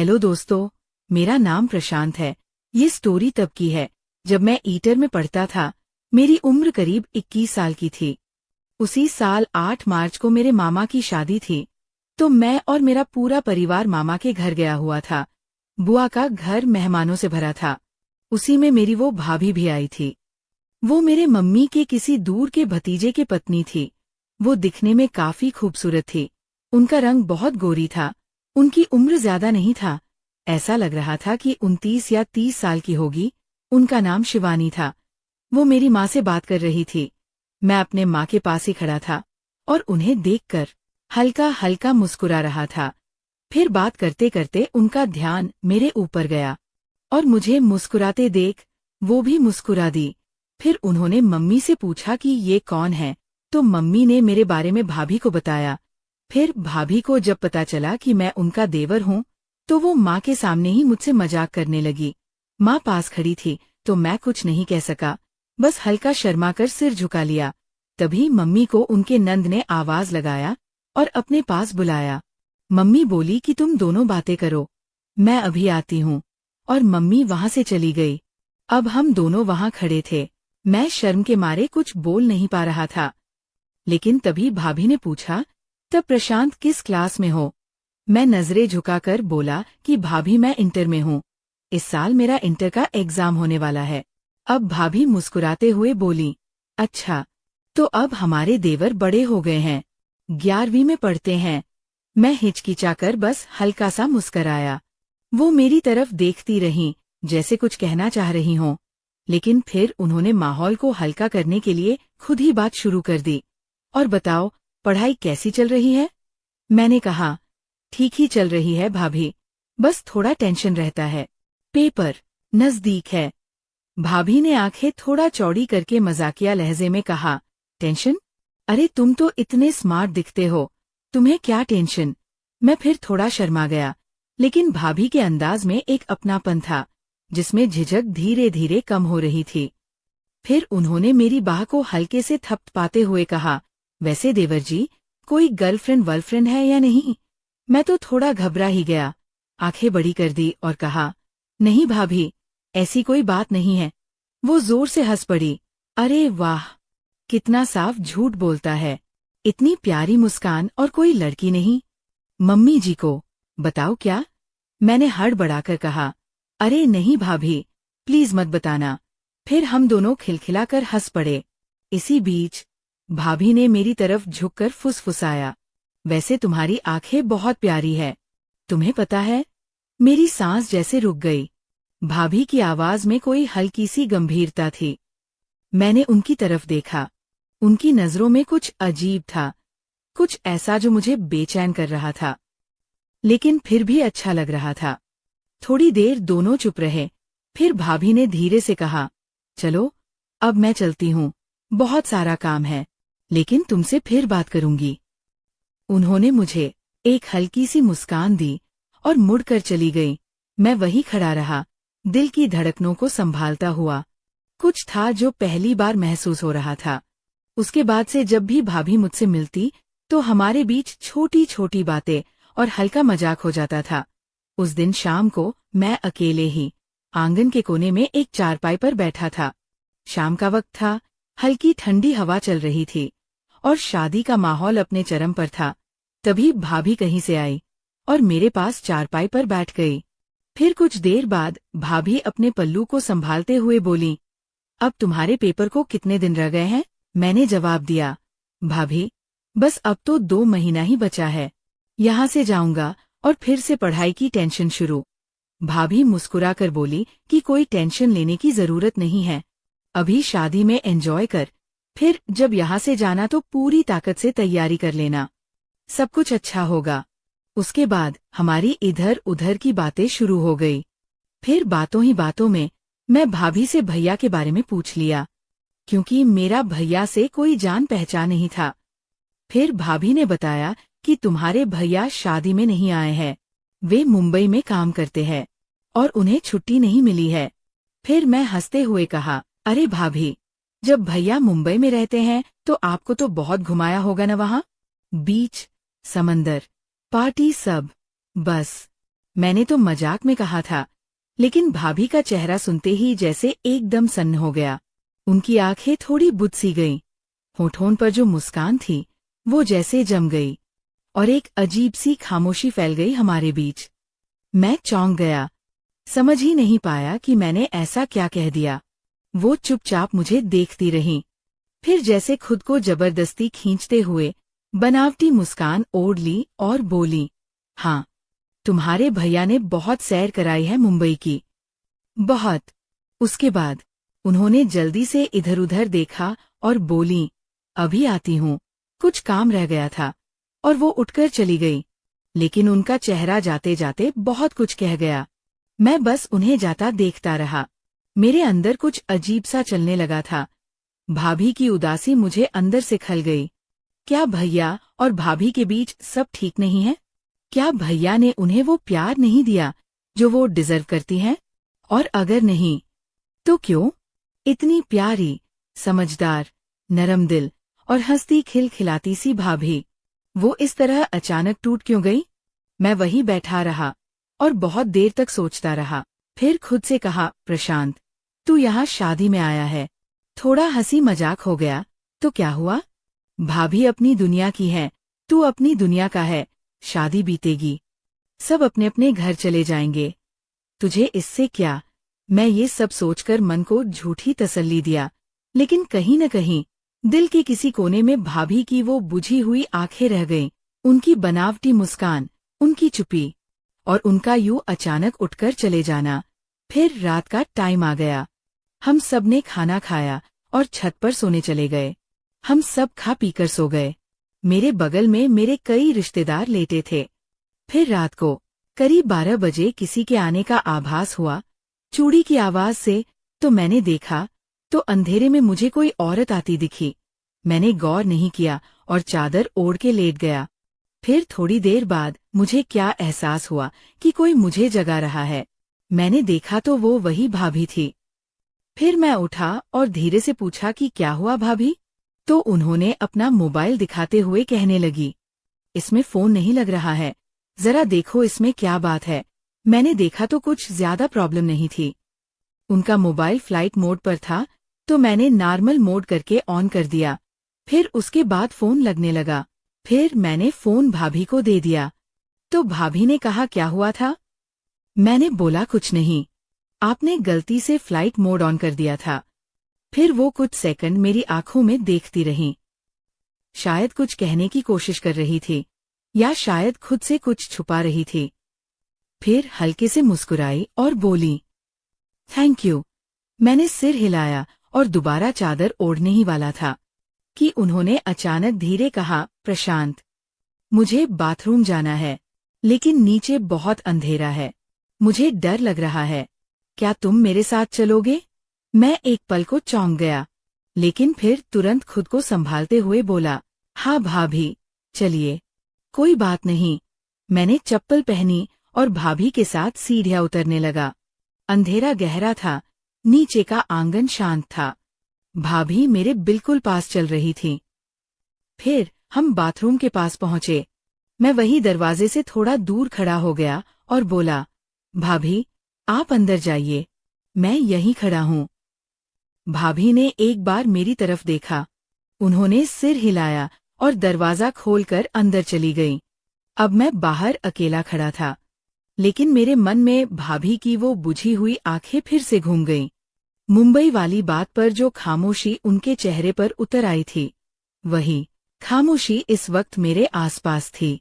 Hello दोस्तों, मेरा नाम प्रशांत है। ये स्टोरी तब की है जब मैं ईटर में पढ़ता था। मेरी उम्र करीब 21 साल की थी। उसी साल 8 मार्च को मेरे मामा की शादी थी, तो मैं और मेरा पूरा परिवार मामा के घर गया हुआ था। बुआ का घर मेहमानों से भरा था। उसी में मेरी वो भाभी भी आई थी। वो मेरे मम्मी के किसी दूर के भतीजे की पत्नी थी। वो दिखने में काफी खूबसूरत थी। उनका रंग बहुत गोरी था। उनकी उम्र ज्यादा नहीं था, ऐसा लग रहा था कि 29 या 30 साल की होगी। उनका नाम शिवानी था। वो मेरी माँ से बात कर रही थी। मैं अपने माँ के पास ही खड़ा था और उन्हें देखकर हल्का हल्का मुस्कुरा रहा था। फिर बात करते करते उनका ध्यान मेरे ऊपर गया और मुझे मुस्कुराते देख वो भी मुस्कुरा दी। फिर उन्होंने मम्मी से पूछा कि ये कौन है, तो मम्मी ने मेरे बारे में भाभी को बताया। फिर भाभी को जब पता चला कि मैं उनका देवर हूँ, तो वो माँ के सामने ही मुझसे मजाक करने लगी। माँ पास खड़ी थी तो मैं कुछ नहीं कह सका, बस हल्का शर्माकर सिर झुका लिया। तभी मम्मी को उनके नंद ने आवाज लगाया और अपने पास बुलाया। मम्मी बोली कि तुम दोनों बातें करो, मैं अभी आती हूँ। और मम्मी वहां से चली गई। अब हम दोनों वहां खड़े थे। मैं शर्म के मारे कुछ बोल नहीं पा रहा था। लेकिन तभी भाभी ने पूछा, तब प्रशांत किस क्लास में हो? मैं नजरें झुकाकर बोला कि भाभी मैं इंटर में हूँ। इस साल मेरा इंटर का एग्जाम होने वाला है। अब भाभी मुस्कुराते हुए बोली, अच्छा, तो अब हमारे देवर बड़े हो गए हैं, 11वीं में पढ़ते हैं। मैं हिचकिचाकर बस हल्का सा मुस्कराया। वो मेरी तरफ देखती रहीं, जैसे कुछ कहना चाह रही हों। लेकिन फिर उन्होंने माहौल को हल्का करने के लिए खुद ही बात शुरू कर दी। और बताओ, पढ़ाई कैसी चल रही है? मैंने कहा, ठीक ही चल रही है भाभी, बस थोड़ा टेंशन रहता है। पेपर नजदीक है। भाभी ने आंखें थोड़ा चौड़ी करके मजाकिया लहजे में कहा, टेंशन? अरे तुम तो इतने स्मार्ट दिखते हो, तुम्हें क्या टेंशन? मैं फिर थोड़ा शर्मा गया, लेकिन भाभी के अंदाज में एक अपनापन था जिसमें झिझक धीरे धीरे कम हो रही थी। फिर उन्होंने मेरी बाह को हल्के से थपथपाते हुए कहा, वैसे देवर जी, कोई गर्लफ्रेंड वर्लफ्रेंड है या नहीं? मैं तो थोड़ा घबरा ही गया, आंखें बड़ी कर दी और कहा, नहीं भाभी, ऐसी कोई बात नहीं है। वो जोर से हंस पड़ी। अरे वाह, कितना साफ झूठ बोलता है, इतनी प्यारी मुस्कान और कोई लड़की नहीं? मम्मी जी को बताओ क्या? मैंने हड़बड़ाकर कहा, अरे नहीं भाभी, प्लीज मत बताना। फिर हम दोनों खिलखिलाकर हंस पड़े। इसी बीच भाभी ने मेरी तरफ झुककर फुसफुसाया, वैसे तुम्हारी आंखें बहुत प्यारी है। तुम्हें पता है? मेरी सांस जैसे रुक गई। भाभी की आवाज में कोई हल्की सी गंभीरता थी। मैंने उनकी तरफ देखा। उनकी नजरों में कुछ अजीब था, कुछ ऐसा जो मुझे बेचैन कर रहा था, लेकिन फिर भी अच्छा लग रहा था। थोड़ी देर दोनों चुप रहे। फिर भाभी ने धीरे से कहा, चलो, अब मैं चलती हूँ, बहुत सारा काम है, लेकिन तुमसे फिर बात करूंगी। उन्होंने मुझे एक हल्की सी मुस्कान दी और मुड़कर चली गई। मैं वहीं खड़ा रहा, दिल की धड़कनों को संभालता हुआ। कुछ था जो पहली बार महसूस हो रहा था। उसके बाद से जब भी भाभी मुझसे मिलती, तो हमारे बीच छोटी छोटी बातें और हल्का मजाक हो जाता था। उस दिन शाम को मैं अकेले ही आंगन के कोने में एक चारपाई पर बैठा था। शाम का वक्त था, हल्की ठंडी हवा चल रही थी और शादी का माहौल अपने चरम पर था। तभी भाभी कहीं से आई और मेरे पास चारपाई पर बैठ गई। फिर कुछ देर बाद भाभी अपने पल्लू को संभालते हुए बोली, अब तुम्हारे पेपर को कितने दिन रह गए हैं? मैंने जवाब दिया, भाभी, बस अब तो 2 महीना ही बचा है। यहाँ से जाऊंगा और फिर से पढ़ाई की टेंशन शुरू। भाभी मुस्कुराकर बोली कि कोई टेंशन लेने की जरूरत नहीं है, अभी शादी में एंजॉय कर, फिर जब यहाँ से जाना तो पूरी ताकत से तैयारी कर लेना, सब कुछ अच्छा होगा। उसके बाद हमारी इधर उधर की बातें शुरू हो गई। फिर बातों ही बातों में मैं भाभी से भैया के बारे में पूछ लिया, क्योंकि मेरा भैया से कोई जान पहचान नहीं था। फिर भाभी ने बताया कि तुम्हारे भैया शादी में नहीं आए हैं, वे मुंबई में काम करते हैं और उन्हें छुट्टी नहीं मिली है। फिर मैं हंसते हुए कहा, अरे भाभी, जब भैया मुंबई में रहते हैं तो आपको तो बहुत घुमाया होगा न वहाँ? बीच, समंदर, पार्टी, सब। बस मैंने तो मजाक में कहा था, लेकिन भाभी का चेहरा सुनते ही जैसे एकदम सन्न हो गया। उनकी आंखें थोड़ी बुझ सी गईं, होठों पर जो मुस्कान थी वो जैसे जम गई, और एक अजीब सी खामोशी फैल गई हमारे बीच। मैं चौंक गया, समझ ही नहीं पाया कि मैंने ऐसा क्या कह दिया। वो चुपचाप मुझे देखती रहीं, फिर जैसे खुद को जबरदस्ती खींचते हुए बनावटी मुस्कान ओढ़ ली और बोली, हाँ, तुम्हारे भैया ने बहुत सैर कराई है मुंबई की, बहुत। उसके बाद उन्होंने जल्दी से इधर उधर देखा और बोली, अभी आती हूँ, कुछ काम रह गया था, और वो उठकर चली गई। लेकिन उनका चेहरा जाते जाते बहुत कुछ कह गया। मैं बस उन्हें जाता देखता रहा। मेरे अंदर कुछ अजीब सा चलने लगा था। भाभी की उदासी मुझे अंदर से खल गई। क्या भैया और भाभी के बीच सब ठीक नहीं है? क्या भैया ने उन्हें वो प्यार नहीं दिया जो वो डिजर्व करती हैं? और अगर नहीं, तो क्यों? इतनी प्यारी, समझदार, नरम दिल और हंसती खिलखिलाती सी भाभी, वो इस तरह अचानक टूट क्यों गई? मैं वहीं बैठा रहा और बहुत देर तक सोचता रहा। फिर खुद से कहा, प्रशांत, तू यहाँ शादी में आया है, थोड़ा हंसी मजाक हो गया तो क्या हुआ? भाभी अपनी दुनिया की है, तू अपनी दुनिया का है। शादी बीतेगी, सब अपने अपने घर चले जाएंगे, तुझे इससे क्या? मैं ये सब सोचकर मन को झूठी तसल्ली दिया, लेकिन कहीं न कहीं दिल के किसी कोने में भाभी की वो बुझी हुई आंखें रह गईं, उनकी बनावटी मुस्कान, उनकी चुप्पी, और उनका यूं अचानक उठकर चले जाना। फिर रात का टाइम आ गया। हम सब ने खाना खाया और छत पर सोने चले गए। हम सब खा पीकर सो गए। मेरे बगल में मेरे कई रिश्तेदार लेटे थे। फिर रात को करीब 12 बजे किसी के आने का आभास हुआ, चूड़ी की आवाज से। तो मैंने देखा तो अंधेरे में मुझे कोई औरत आती दिखी। मैंने गौर नहीं किया और चादर ओढ़ के लेट गया। फिर थोड़ी देर बाद मुझे क्या एहसास हुआ कि कोई मुझे जगा रहा है। मैंने देखा तो वो वही भाभी थी। फिर मैं उठा और धीरे से पूछा कि क्या हुआ भाभी? तो उन्होंने अपना मोबाइल दिखाते हुए कहने लगी, इसमें फोन नहीं लग रहा है, जरा देखो इसमें क्या बात है। मैंने देखा तो कुछ ज्यादा प्रॉब्लम नहीं थी। उनका मोबाइल फ्लाइट मोड पर था, तो मैंने नॉर्मल मोड करके ऑन कर दिया। फिर उसके बाद फोन लगने लगा। फिर मैंने फोन भाभी को दे दिया। तो भाभी ने कहा, क्या हुआ था? मैंने बोला, कुछ नहीं, आपने गलती से फ्लाइट मोड ऑन कर दिया था। फिर वो कुछ सेकंड मेरी आंखों में देखती रहीं, शायद कुछ कहने की कोशिश कर रही थी, या शायद खुद से कुछ छुपा रही थी। फिर हल्के से मुस्कुराई और बोली, थैंक यू। मैंने सिर हिलाया और दोबारा चादर ओढ़ने ही वाला था कि उन्होंने अचानक धीरे कहा, प्रशांत, मुझे बाथरूम जाना है, लेकिन नीचे बहुत अंधेरा है, मुझे डर लग रहा है, क्या तुम मेरे साथ चलोगे? मैं एक पल को चौंक गया, लेकिन फिर तुरंत खुद को संभालते हुए बोला, हाँ भाभी, चलिए, कोई बात नहीं। मैंने चप्पल पहनी और भाभी के साथ सीढ़ियां उतरने लगा। अंधेरा गहरा था, नीचे का आंगन शांत था। भाभी मेरे बिल्कुल पास चल रही थी। फिर हम बाथरूम के पास पहुंचे। मैं वही दरवाजे से थोड़ा दूर खड़ा हो गया और बोला, भाभी, आप अंदर जाइए, मैं यहीं खड़ा हूँ। भाभी ने एक बार मेरी तरफ देखा, उन्होंने सिर हिलाया और दरवाजा खोलकर अंदर चली गईं। अब मैं बाहर अकेला खड़ा था, लेकिन मेरे मन में भाभी की वो बुझी हुई आंखें फिर से घूम गईं। मुंबई वाली बात पर जो खामोशी उनके चेहरे पर उतर आई थी, वही खामोशी इस वक्त मेरे आसपास थी।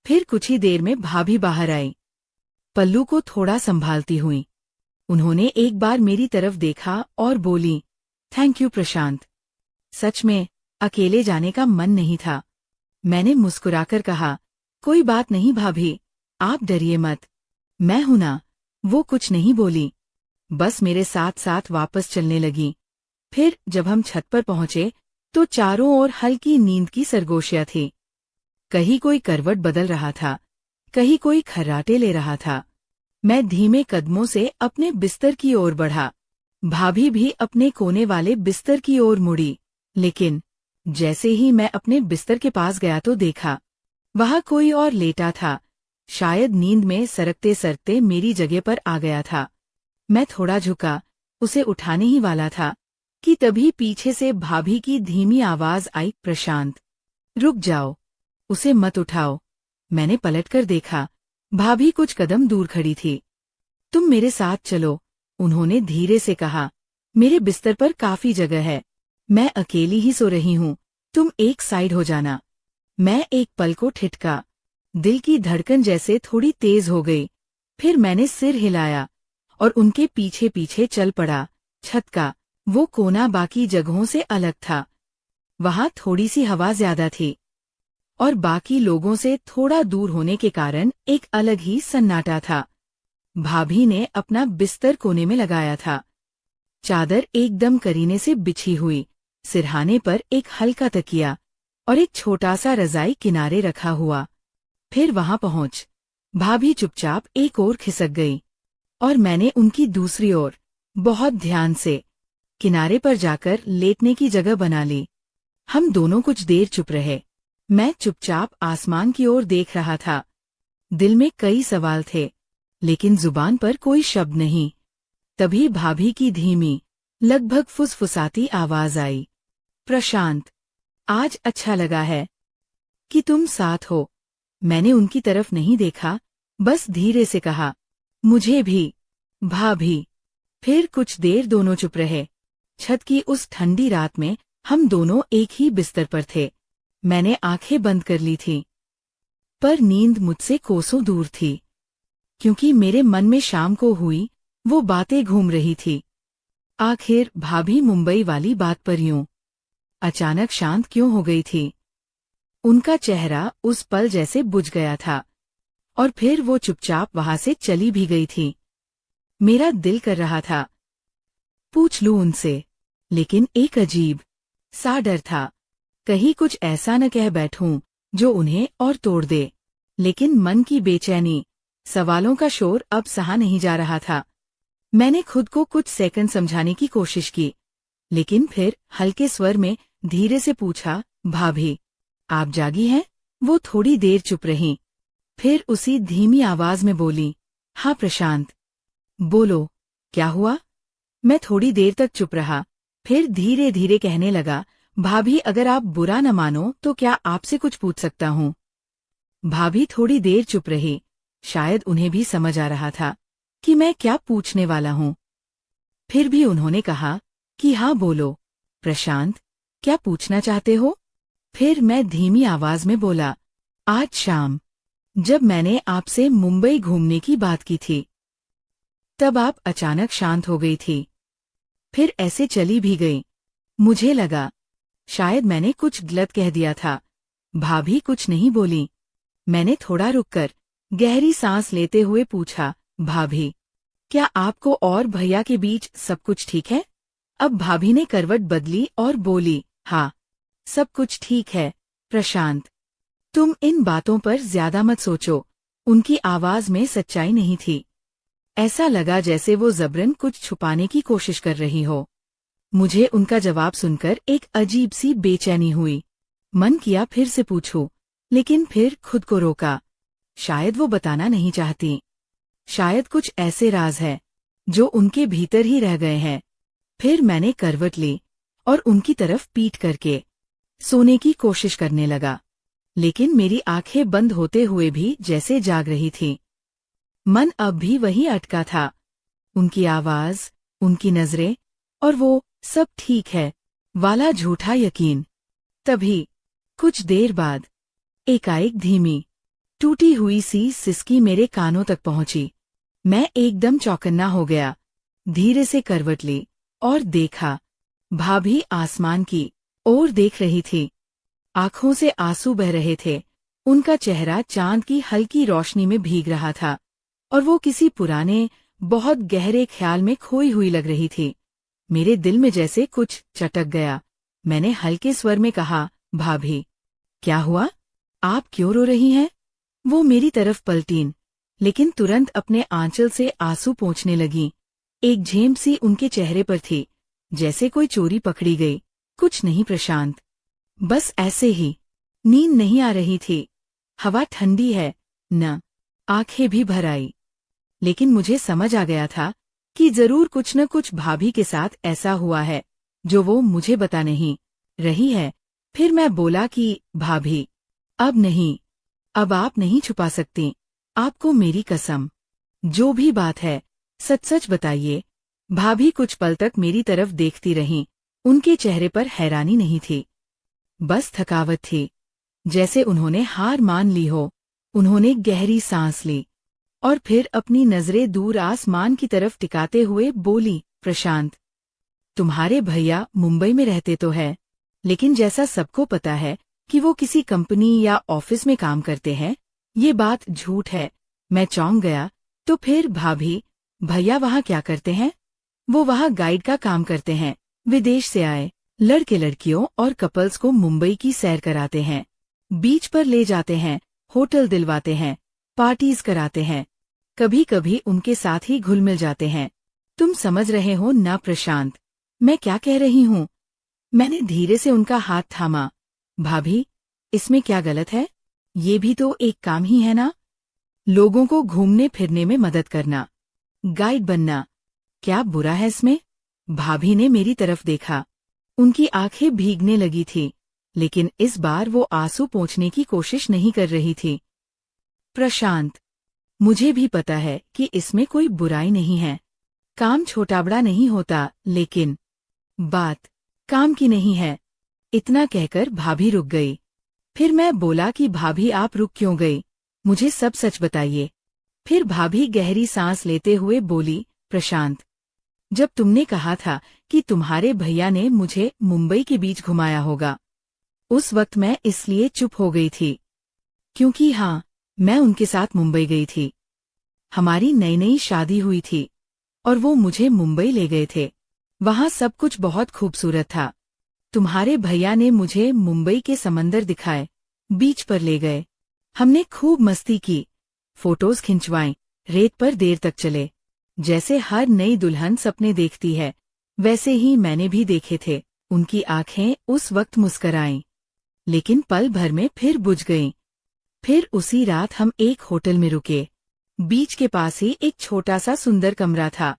फिर कुछ ही देर में भाभी बाहर आई, पल्लू को थोड़ा संभालती हुई। उन्होंने एक बार मेरी तरफ देखा और बोली, थैंक यू प्रशांत, सच में अकेले जाने का मन नहीं था। मैंने मुस्कुराकर कहा, कोई बात नहीं भाभी, आप डरिए मत, मैं हूं ना। वो कुछ नहीं बोली, बस मेरे साथ साथ वापस चलने लगी। फिर जब हम छत पर पहुंचे तो चारों ओर हल्की नींद की सरगोशियां थी। कहीं कोई करवट बदल रहा था, कहीं कोई खर्राटे ले रहा था। मैं धीमे कदमों से अपने बिस्तर की ओर बढ़ा। भाभी भी अपने कोने वाले बिस्तर की ओर मुड़ी, लेकिन जैसे ही मैं अपने बिस्तर के पास गया तो देखा, वहां कोई और लेटा था, शायद नींद में सरकते सरकते मेरी जगह पर आ गया था। मैं थोड़ा झुका, उसे उठाने ही वाला था कि तभी पीछे से भाभी की धीमी आवाज आई, प्रशांत, रुक जाओ, उसे मत उठाओ। मैंने पलटकर देखा, भाभी कुछ कदम दूर खड़ी थी। तुम मेरे साथ चलो, उन्होंने धीरे से कहा। मेरे बिस्तर पर काफी जगह है, मैं अकेली ही सो रही हूँ, तुम एक साइड हो जाना। मैं एक पल को ठिठका, दिल की धड़कन जैसे थोड़ी तेज हो गई। फिर मैंने सिर हिलाया और उनके पीछे पीछे चल पड़ा। छत का वो कोना बाकी जगहों से अलग था। वहां थोड़ी सी हवा ज्यादा थी और बाकी लोगों से थोड़ा दूर होने के कारण एक अलग ही सन्नाटा था। भाभी ने अपना बिस्तर कोने में लगाया था, चादर एकदम करीने से बिछी हुई, सिरहाने पर एक हल्का तकिया और एक छोटा सा रजाई किनारे रखा हुआ। फिर वहां पहुंच भाभी चुपचाप एक ओर खिसक गई और मैंने उनकी दूसरी ओर बहुत ध्यान से किनारे पर जाकर लेटने की जगह बना ली। हम दोनों कुछ देर चुप रहे। मैं चुपचाप आसमान की ओर देख रहा था। दिल में कई सवाल थे, लेकिन जुबान पर कोई शब्द नहीं। तभी भाभी की धीमी, लगभग फुसफुसाती आवाज आई, प्रशांत, आज अच्छा लगा है कि तुम साथ हो। मैंने उनकी तरफ नहीं देखा, बस धीरे से कहा, मुझे भी, भाभी। फिर कुछ देर दोनों चुप रहे। छत की उस ठंडी रात में हम दोनों एक ही बिस्तर पर थे। मैंने आंखें बंद कर ली थीं, पर नींद मुझसे कोसों दूर थी, क्योंकि मेरे मन में शाम को हुई वो बातें घूम रही थी। आखिर भाभी मुंबई वाली बात पर यूं अचानक शांत क्यों हो गई थी? उनका चेहरा उस पल जैसे बुझ गया था और फिर वो चुपचाप वहां से चली भी गई थी। मेरा दिल कर रहा था पूछ लूं उनसे, लेकिन एक अजीब सा डर था, कहीं कुछ ऐसा न कह बैठूं जो उन्हें और तोड़ दे। लेकिन मन की बेचैनी, सवालों का शोर अब सहा नहीं जा रहा था। मैंने खुद को कुछ सेकंड समझाने की कोशिश की, लेकिन फिर हल्के स्वर में धीरे से पूछा, भाभी, आप जागी हैं? वो थोड़ी देर चुप रहीं, फिर उसी धीमी आवाज में बोली, हाँ प्रशांत, बोलो, क्या हुआ? मैं थोड़ी देर तक चुप रहा, फिर धीरे धीरे कहने लगा, भाभी अगर आप बुरा न मानो तो क्या आपसे कुछ पूछ सकता हूँ? भाभी थोड़ी देर चुप रही, शायद उन्हें भी समझ आ रहा था कि मैं क्या पूछने वाला हूँ। फिर भी उन्होंने कहा कि हाँ बोलो, प्रशांत, क्या पूछना चाहते हो? फिर मैं धीमी आवाज में बोला, आज शाम जब मैंने आपसे मुंबई घूमने की बात की थी, तब आप अचानक शांत हो गई थी, फिर ऐसे चली भी गई। मुझे लगा शायद मैंने कुछ गलत कह दिया था। भाभी कुछ नहीं बोली। मैंने थोड़ा रुककर गहरी सांस लेते हुए पूछा, भाभी, क्या आपको और भैया के बीच सब कुछ ठीक है? अब भाभी ने करवट बदली और बोली, हाँ, सब कुछ ठीक है प्रशांत, तुम इन बातों पर ज्यादा मत सोचो। उनकी आवाज में सच्चाई नहीं थी। ऐसा लगा जैसे वो जबरन कुछ छुपाने की कोशिश कर रही हो। मुझे उनका जवाब सुनकर एक अजीब सी बेचैनी हुई। मन किया फिर से पूछूं, लेकिन फिर खुद को रोका। शायद वो बताना नहीं चाहती। शायद कुछ ऐसे राज है जो उनके भीतर ही रह गए हैं। फिर मैंने करवट ली और उनकी तरफ पीठ करके सोने की कोशिश करने लगा, लेकिन मेरी आंखें बंद होते हुए भी जैसे जाग रही थी। मन अब भी वहीं अटका था। उनकी आवाज, उनकी नजरें और वो सब ठीक है वाला झूठा यकीन। तभी कुछ देर बाद एकाएक धीमी, टूटी हुई सी सिसकी मेरे कानों तक पहुंची। मैं एकदम चौकन्ना हो गया। धीरे से करवट ली और देखा, भाभी आसमान की ओर देख रही थी। आंखों से आंसू बह रहे थे। उनका चेहरा चांद की हल्की रोशनी में भीग रहा था और वो किसी पुराने, बहुत गहरे ख्याल में खोई हुई लग रही थी। मेरे दिल में जैसे कुछ चटक गया। मैंने हल्के स्वर में कहा, भाभी, क्या हुआ? आप क्यों रो रही हैं? वो मेरी तरफ पलटीं, लेकिन तुरंत अपने आंचल से आंसू पोंछने लगीं। एक झेम सी उनके चेहरे पर थी, जैसे कोई चोरी पकड़ी गई। कुछ नहीं प्रशांत, बस ऐसे ही। नींद नहीं आ रही थी। हवा ठंडी है न, आंखें भी भर आई। लेकिन मुझे समझ आ गया था कि जरूर कुछ न कुछ भाभी के साथ ऐसा हुआ है जो वो मुझे बता नहीं रही है। फिर मैं बोला कि भाभी, अब नहीं, अब आप नहीं छुपा सकती, आपको मेरी कसम, जो भी बात है सच सच बताइए। भाभी कुछ पल तक मेरी तरफ देखती रहीं। उनके चेहरे पर हैरानी नहीं थी, बस थकावट थी, जैसे उन्होंने हार मान ली हो। उन्होंने गहरी सांस ली और फिर अपनी नजरें दूर आसमान की तरफ टिकाते हुए बोली, प्रशांत, तुम्हारे भैया मुंबई में रहते तो है, लेकिन जैसा सबको पता है कि वो किसी कंपनी या ऑफिस में काम करते हैं, ये बात झूठ है। मैं चौंक गया। तो फिर भाभी, भैया वहाँ क्या करते हैं? वो वहाँ गाइड का काम करते हैं। विदेश से आए लड़के लड़कियों और कपल्स को मुंबई की सैर कराते हैं, बीच पर ले जाते हैं, होटल दिलवाते हैं, पार्टीज कराते हैं, कभी कभी उनके साथ ही घुल मिल जाते हैं। तुम समझ रहे हो ना प्रशांत, मैं क्या कह रही हूँ? मैंने धीरे से उनका हाथ थामा। भाभी, इसमें क्या गलत है? ये भी तो एक काम ही है ना, लोगों को घूमने फिरने में मदद करना, गाइड बनना, क्या बुरा है इसमें? भाभी ने मेरी तरफ देखा। उनकी आंखें भीगने लगी थी, लेकिन इस बार वो आंसू पोंछने की कोशिश नहीं कर रही थी। प्रशांत, मुझे भी पता है कि इसमें कोई बुराई नहीं है, काम छोटा बड़ा नहीं होता, लेकिन बात काम की नहीं है। इतना कहकर भाभी रुक गई। फिर मैं बोला कि भाभी आप रुक क्यों गई, मुझे सब सच बताइए। फिर भाभी गहरी सांस लेते हुए बोली, प्रशांत, जब तुमने कहा था कि तुम्हारे भैया ने मुझे मुंबई के बीच घुमाया होगा, उस वक्त मैं इसलिए चुप हो गई थी, क्योंकि हाँ, मैं उनके साथ मुंबई गई थी। हमारी नई नई शादी हुई थी और वो मुझे मुंबई ले गए थे। वहाँ सब कुछ बहुत खूबसूरत था। तुम्हारे भैया ने मुझे मुंबई के समंदर दिखाए, बीच पर ले गए, हमने खूब मस्ती की, फोटोज खिंचवाईं, रेत पर देर तक चले। जैसे हर नई दुल्हन सपने देखती है, वैसे ही मैंने भी देखे थे। उनकी आंखें उस वक्त मुस्कराईं, लेकिन पल भर में फिर बुझ गईं। फिर उसी रात हम एक होटल में रुके। बीच के पास ही एक छोटा सा सुंदर कमरा था।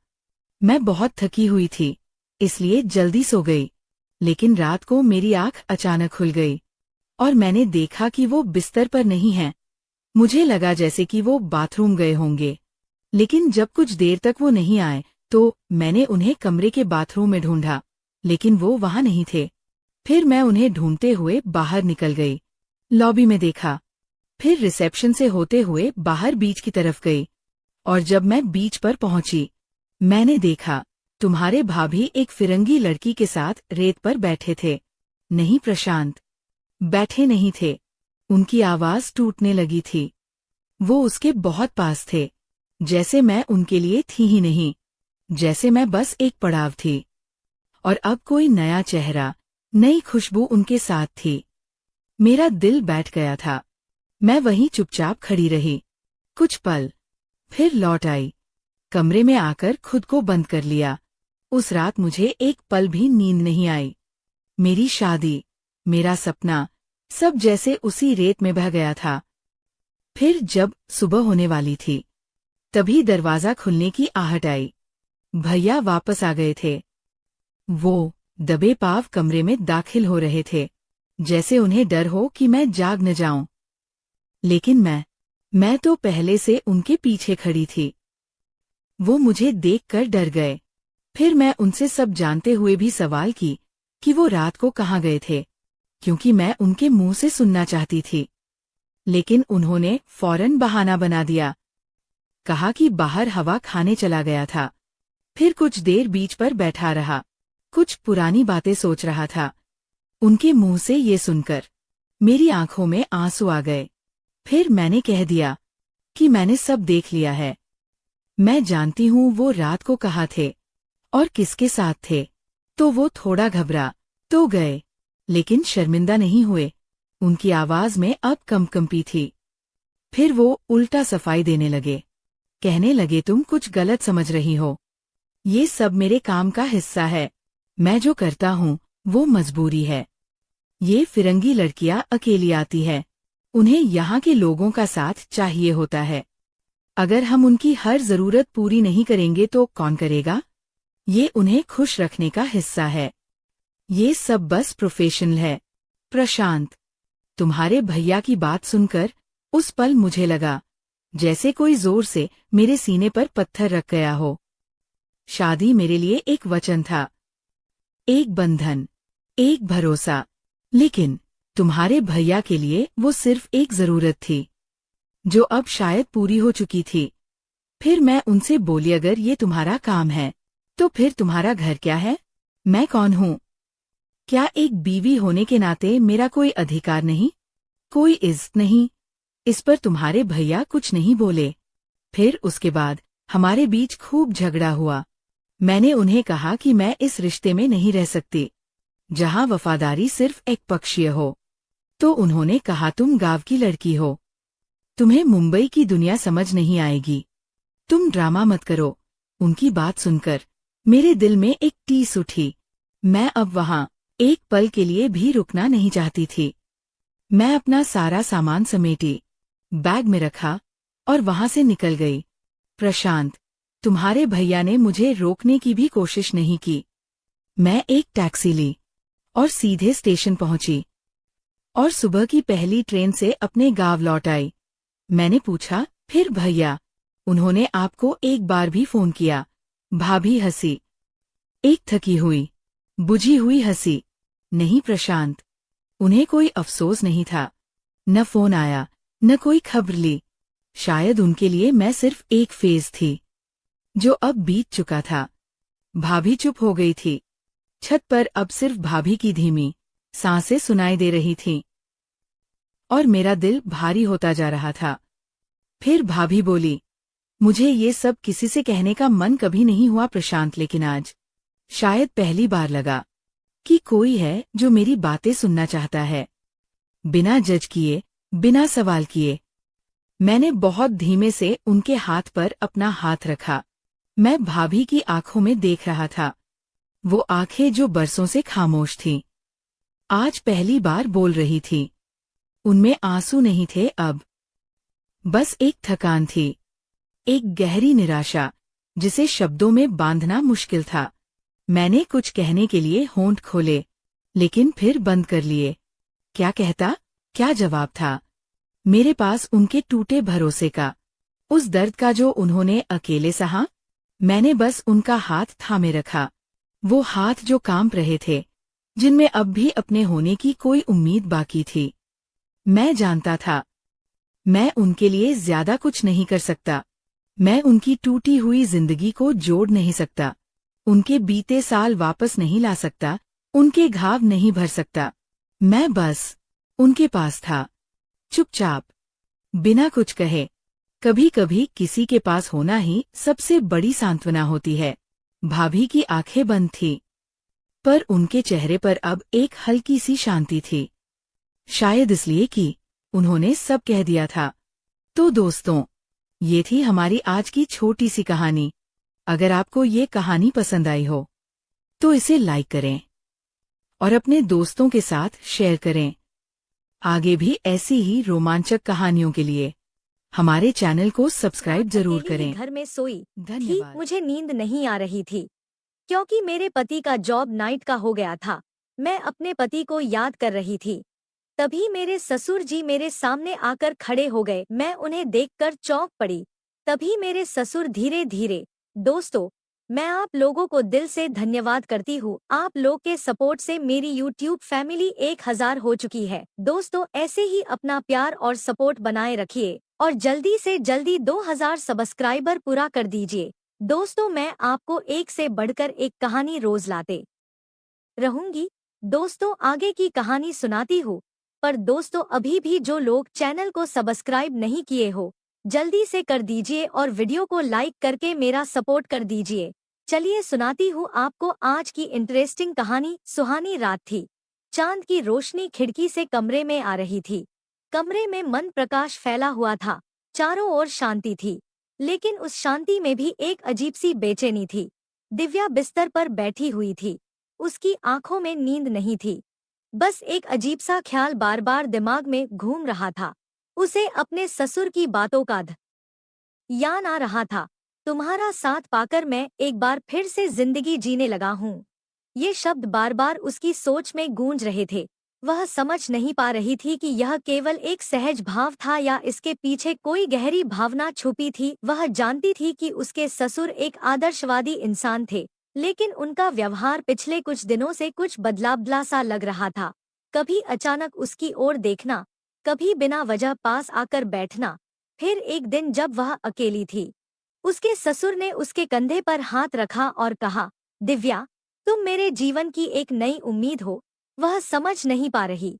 मैं बहुत थकी हुई थी, इसलिए जल्दी सो गई। लेकिन रात को मेरी आंख अचानक खुल गई और मैंने देखा कि वो बिस्तर पर नहीं हैं। मुझे लगा जैसे कि वो बाथरूम गए होंगे, लेकिन जब कुछ देर तक वो नहीं आए तो मैंने उन्हें कमरे के बाथरूम में ढूंढा, लेकिन वो वहां नहीं थे। फिर मैं उन्हें ढूंढते हुए बाहर निकल गई, लॉबी में देखा, फिर रिसेप्शन से होते हुए बाहर बीच की तरफ गई। और जब मैं बीच पर पहुंची, मैंने देखा तुम्हारे भाभी एक फिरंगी लड़की के साथ रेत पर बैठे थे। नहीं प्रशांत, बैठे नहीं थे, उनकी आवाज टूटने लगी थी। वो उसके बहुत पास थे, जैसे मैं उनके लिए थी ही नहीं, जैसे मैं बस एक पड़ाव थी। और अब कोई नया चेहरा, नई खुशबू उनके साथ थी। मेरा दिल बैठ गया था। मैं वहीं चुपचाप खड़ी रही कुछ पल, फिर लौट आई। कमरे में आकर खुद को बंद कर लिया। उस रात मुझे एक पल भी नींद नहीं आई। मेरी शादी, मेरा सपना, सब जैसे उसी रेत में बह गया था। फिर जब सुबह होने वाली थी, तभी दरवाजा खुलने की आहट आई। भैया वापस आ गए थे। वो दबे पांव कमरे में दाखिल हो रहे थे, जैसे उन्हें डर हो कि मैं जाग न जाऊं। लेकिन मैं तो पहले से उनके पीछे खड़ी थी। वो मुझे देखकर डर गए। फिर मैं उनसे सब जानते हुए भी सवाल की कि वो रात को कहाँ गए थे, क्योंकि मैं उनके मुंह से सुनना चाहती थी। लेकिन उन्होंने फौरन बहाना बना दिया, कहा कि बाहर हवा खाने चला गया था। फिर कुछ देर बीच पर बैठा रहा, कुछ पुरानी बातें सोच रहा था। उनके मुंह से ये सुनकर मेरी आंखों में आंसू आ गए। फिर मैंने कह दिया कि मैंने सब देख लिया है। मैं जानती हूँ वो रात को कहाँ थे और किसके साथ थे। तो वो थोड़ा घबरा तो गए, लेकिन शर्मिंदा नहीं हुए। उनकी आवाज में अब कंपी थी। फिर वो उल्टा सफाई देने लगे, कहने लगे तुम कुछ गलत समझ रही हो, ये सब मेरे काम का हिस्सा है। मैं जो करता हूँ वो मजबूरी है। ये फिरंगी लड़कियां अकेली आती है, उन्हें यहाँ के लोगों का साथ चाहिए होता है। अगर हम उनकी हर जरूरत पूरी नहीं करेंगे तो कौन करेगा? ये उन्हें खुश रखने का हिस्सा है। ये सब बस प्रोफेशनल है। प्रशांत, तुम्हारे भैया की बात सुनकर उस पल मुझे लगा जैसे कोई जोर से मेरे सीने पर पत्थर रख गया हो। शादी मेरे लिए एक वचन था, एक बंधन, एक भरोसा, लेकिन तुम्हारे भैया के लिए वो सिर्फ एक जरूरत थी, जो अब शायद पूरी हो चुकी थी। फिर मैं उनसे बोली, अगर ये तुम्हारा काम है, तो फिर तुम्हारा घर क्या है? मैं कौन हूँ? क्या एक बीवी होने के नाते मेरा कोई अधिकार नहीं, कोई इज्जत नहीं? इस पर तुम्हारे भैया कुछ नहीं बोले। फिर उसके बाद हमारे बीच खूब झगड़ा हुआ। मैंने उन्हें कहा कि मैं इस रिश्ते में नहीं रह सकती, जहां वफादारी सिर्फ एक पक्षीय हो। तो उन्होंने कहा, तुम गांव की लड़की हो, तुम्हें मुंबई की दुनिया समझ नहीं आएगी, तुम ड्रामा मत करो। उनकी बात सुनकर मेरे दिल में एक टीस उठी। मैं अब वहां एक पल के लिए भी रुकना नहीं चाहती थी। मैं अपना सारा सामान समेटी, बैग में रखा और वहां से निकल गई। प्रशांत, तुम्हारे भैया ने मुझे रोकने की भी कोशिश नहीं की। मैं एक टैक्सी ली और सीधे स्टेशन पहुंची और सुबह की पहली ट्रेन से अपने गांव लौट आई। मैंने पूछा, फिर भैया, उन्होंने आपको एक बार भी फोन किया? भाभी हंसी, एक थकी हुई, बुझी हुई हंसी। नहीं प्रशांत, उन्हें कोई अफसोस नहीं था। न फोन आया, न कोई खबर ली। शायद उनके लिए मैं सिर्फ एक फेज थी, जो अब बीत चुका था। भाभी चुप हो गई थी। छत पर अब सिर्फ भाभी की धीमी सांसें सुनाई दे रही थीं और मेरा दिल भारी होता जा रहा था। फिर भाभी बोली, मुझे ये सब किसी से कहने का मन कभी नहीं हुआ प्रशांत, लेकिन आज शायद पहली बार लगा कि कोई है जो मेरी बातें सुनना चाहता है, बिना जज किए, बिना सवाल किए। मैंने बहुत धीमे से उनके हाथ पर अपना हाथ रखा। मैं भाभी की आंखों में देख रहा था, वो आंखें जो बरसों से खामोश थीं, आज पहली बार बोल रही थी। उनमें आंसू नहीं थे अब, बस एक थकान थी, एक गहरी निराशा जिसे शब्दों में बांधना मुश्किल था। मैंने कुछ कहने के लिए होंठ खोले, लेकिन फिर बंद कर लिए। क्या कहता, क्या जवाब था मेरे पास उनके टूटे भरोसे का, उस दर्द का जो उन्होंने अकेले सहा? मैंने बस उनका हाथ थामे रखा, वो हाथ जो कांप रहे थे, जिनमें अब भी अपने होने की कोई उम्मीद बाकी थी। मैं जानता था, मैं उनके लिए ज्यादा कुछ नहीं कर सकता। मैं उनकी टूटी हुई जिंदगी को जोड़ नहीं सकता, उनके बीते साल वापस नहीं ला सकता, उनके घाव नहीं भर सकता। मैं बस उनके पास था, चुपचाप, बिना कुछ कहे। कभी कभी किसी के पास होना ही सबसे बड़ी सांत्वना होती है। भाभी की आंखें बंद थी, पर उनके चेहरे पर अब एक हल्की सी शांति थी। शायद इसलिए कि उन्होंने सब कह दिया था। तो दोस्तों, ये थी हमारी आज की छोटी सी कहानी। अगर आपको ये कहानी पसंद आई हो तो इसे लाइक करें और अपने दोस्तों के साथ शेयर करें। आगे भी ऐसी ही रोमांचक कहानियों के लिए हमारे चैनल को सब्सक्राइब जरूर अकेली ही करें। घर में सोई थी, धन्यवाद। मुझे नींद नहीं आ रही थी क्योंकि मेरे पति का जॉब नाइट का हो गया था। मैं अपने पति को याद कर रही थी। तभी मेरे ससुर जी मेरे सामने आकर खड़े हो गए। मैं उन्हें देखकर चौंक पड़ी। तभी मेरे ससुर धीरे धीरे, दोस्तों, मैं आप लोगों को दिल से धन्यवाद करती हूँ। आप लोग के सपोर्ट से मेरी YouTube फैमिली 1000 हो चुकी है। दोस्तों, ऐसे ही अपना प्यार और सपोर्ट बनाए रखिए और जल्दी से जल्दी 2000 सब्सक्राइबर पूरा कर दीजिए। दोस्तों, मैं आपको एक से बढ़कर एक कहानी रोज लाते रहूंगी। दोस्तों, आगे की कहानी सुनाती हूँ। पर दोस्तों, अभी भी जो लोग चैनल को सब्सक्राइब नहीं किए हो, जल्दी से कर दीजिए और वीडियो को लाइक करके मेरा सपोर्ट कर दीजिए। चलिए सुनाती हूँ आपको आज की इंटरेस्टिंग कहानी। सुहानी रात थी। चांद की रोशनी खिड़की से कमरे में आ रही थी। कमरे में मन प्रकाश फैला हुआ था। चारों ओर शांति थी, लेकिन उस शांति में भी एक अजीब सी बेचैनी थी। दिव्या बिस्तर पर बैठी हुई थी। उसकी आंखों में नींद नहीं थी, बस एक अजीब सा ख्याल बार बार दिमाग में घूम रहा था। उसे अपने ससुर की बातों का याद आ रहा था। तुम्हारा साथ पाकर मैं एक बार फिर से जिंदगी जीने लगा हूँ। ये शब्द बार बार उसकी सोच में गूंज रहे थे। वह समझ नहीं पा रही थी कि यह केवल एक सहज भाव था या इसके पीछे कोई गहरी भावना छुपी थी। वह जानती थी कि उसके ससुर एक आदर्शवादी इंसान थे, लेकिन उनका व्यवहार पिछले कुछ दिनों से कुछ बदला सा लग रहा था। कभी अचानक उसकी ओर देखना, कभी बिना वजह पास आकर बैठना। फिर एक दिन जब वह अकेली थी, उसके ससुर ने उसके कंधे पर हाथ रखा और कहा, दिव्या, तुम मेरे जीवन की एक नई उम्मीद हो। वह समझ नहीं पा रही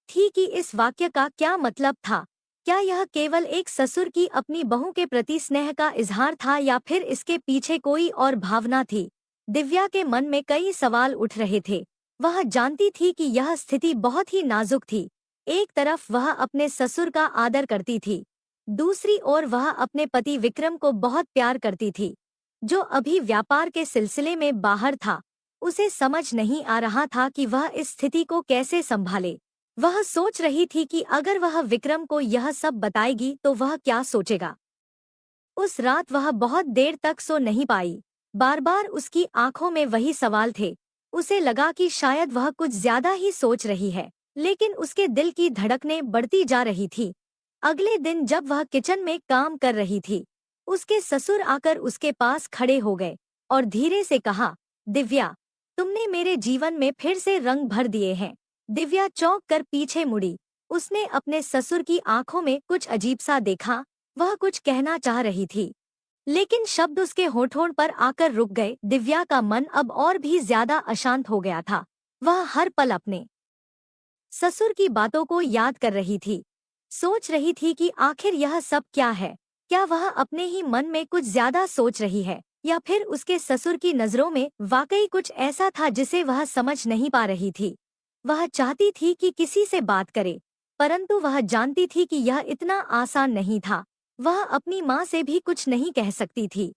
थी कि इस वाक्य का क्या मतलब था। क्या यह केवल एक ससुर की अपनी बहू के प्रति स्नेह का इजहार था या फिर इसके पीछे कोई और भावना थी। दिव्या के मन में कई सवाल उठ रहे थे। वह जानती थी कि यह स्थिति बहुत ही नाजुक थी। एक तरफ वह अपने ससुर का आदर करती थी, दूसरी ओर वह अपने पति विक्रम को बहुत प्यार करती थी, जो अभी व्यापार के सिलसिले में बाहर था। उसे समझ नहीं आ रहा था कि वह इस स्थिति को कैसे संभाले। वह सोच रही थी कि अगर वह विक्रम को यह सब बताएगी तो वह क्या सोचेगा। उस रात वह बहुत देर तक सो नहीं पाई। बार बार उसकी आंखों में वही सवाल थे। उसे लगा कि शायद वह कुछ ज्यादा ही सोच रही है, लेकिन उसके दिल की धड़कनें बढ़ती जा रही थी। अगले दिन जब वह किचन में काम कर रही थी, उसके ससुर आकर उसके पास खड़े हो गए और धीरे से कहा, दिव्या, तुमने मेरे जीवन में फिर से रंग भर दिए हैं। दिव्या चौंक कर पीछे मुड़ी। उसने अपने ससुर की आंखों में कुछ अजीब सा देखा। वह कुछ कहना चाह रही थी, लेकिन शब्द उसके होठों पर आकर रुक गए। दिव्या का मन अब और भी ज्यादा अशांत हो गया था। वह हर पल अपने ससुर की बातों को याद कर रही थी, सोच रही थी कि आखिर यह सब क्या है। क्या वह अपने ही मन में कुछ ज्यादा सोच रही है, या फिर उसके ससुर की नजरों में वाकई कुछ ऐसा था जिसे वह समझ नहीं पा रही थी। वह चाहती थी कि किसी से बात करे, परंतु वह जानती थी कि यह इतना आसान नहीं था। वह अपनी माँ से भी कुछ नहीं कह सकती थी,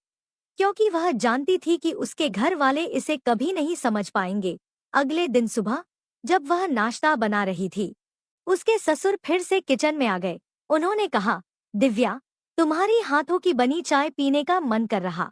क्योंकि वह जानती थी कि उसके घर वाले इसे कभी नहीं समझ पाएंगे। अगले दिन सुबह जब वह नाश्ता बना रही थी, उसके ससुर फिर से किचन में आ गए। उन्होंने कहा, दिव्या, तुम्हारी हाथों की बनी चाय पीने का मन कर रहा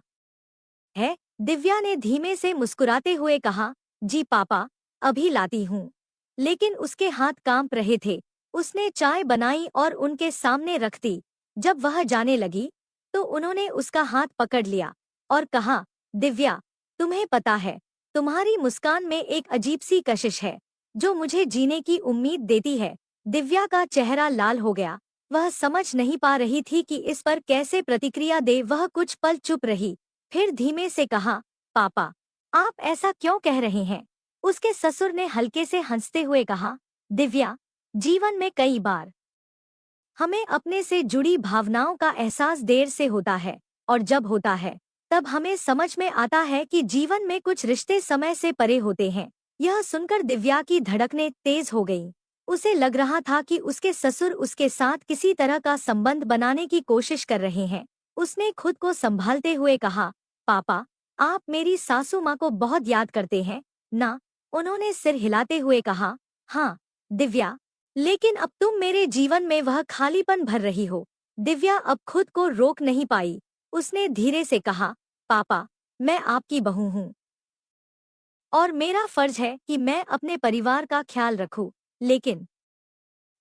है। दिव्या ने धीमे से मुस्कुराते हुए कहा, जी पापा, अभी लाती हूँ। लेकिन उसके हाथ कांप रहे थे। उसने चाय बनाई और उनके सामने रख दी। जब वह जाने लगी तो उन्होंने उसका हाथ पकड़ लिया और कहा, दिव्या, तुम्हें पता है, तुम्हारी मुस्कान में एक अजीब सी कशिश है जो मुझे जीने की उम्मीद देती है। दिव्या का चेहरा लाल हो गया। वह समझ नहीं पा रही थी कि इस पर कैसे प्रतिक्रिया दे। वह कुछ पल चुप रही, फिर धीमे से कहा, पापा, आप ऐसा क्यों कह रहे हैं। उसके ससुर ने हल्के से हंसते हुए कहा, दिव्या, जीवन में कई बार हमें अपने से जुड़ी भावनाओं का एहसास देर से होता है, और जब होता है तब हमें समझ में आता है कि जीवन में कुछ रिश्ते समय से परे होते हैं। यह सुनकर दिव्या की धड़कनें तेज हो गईं। उसे लग रहा था कि उसके ससुर उसके साथ किसी तरह का संबंध बनाने की कोशिश कर रहे हैं। उसने खुद को संभालते हुए कहा, पापा, आप मेरी सासू माँ को बहुत याद करते हैं ना। उन्होंने सिर हिलाते हुए कहा, हाँ दिव्या, लेकिन अब तुम मेरे जीवन में वह खालीपन भर रही हो। दिव्या अब खुद को रोक नहीं पाई। उसने धीरे से कहा, पापा, मैं आपकी बहू हूँ और मेरा फर्ज है कि मैं अपने परिवार का ख्याल रखूं। लेकिन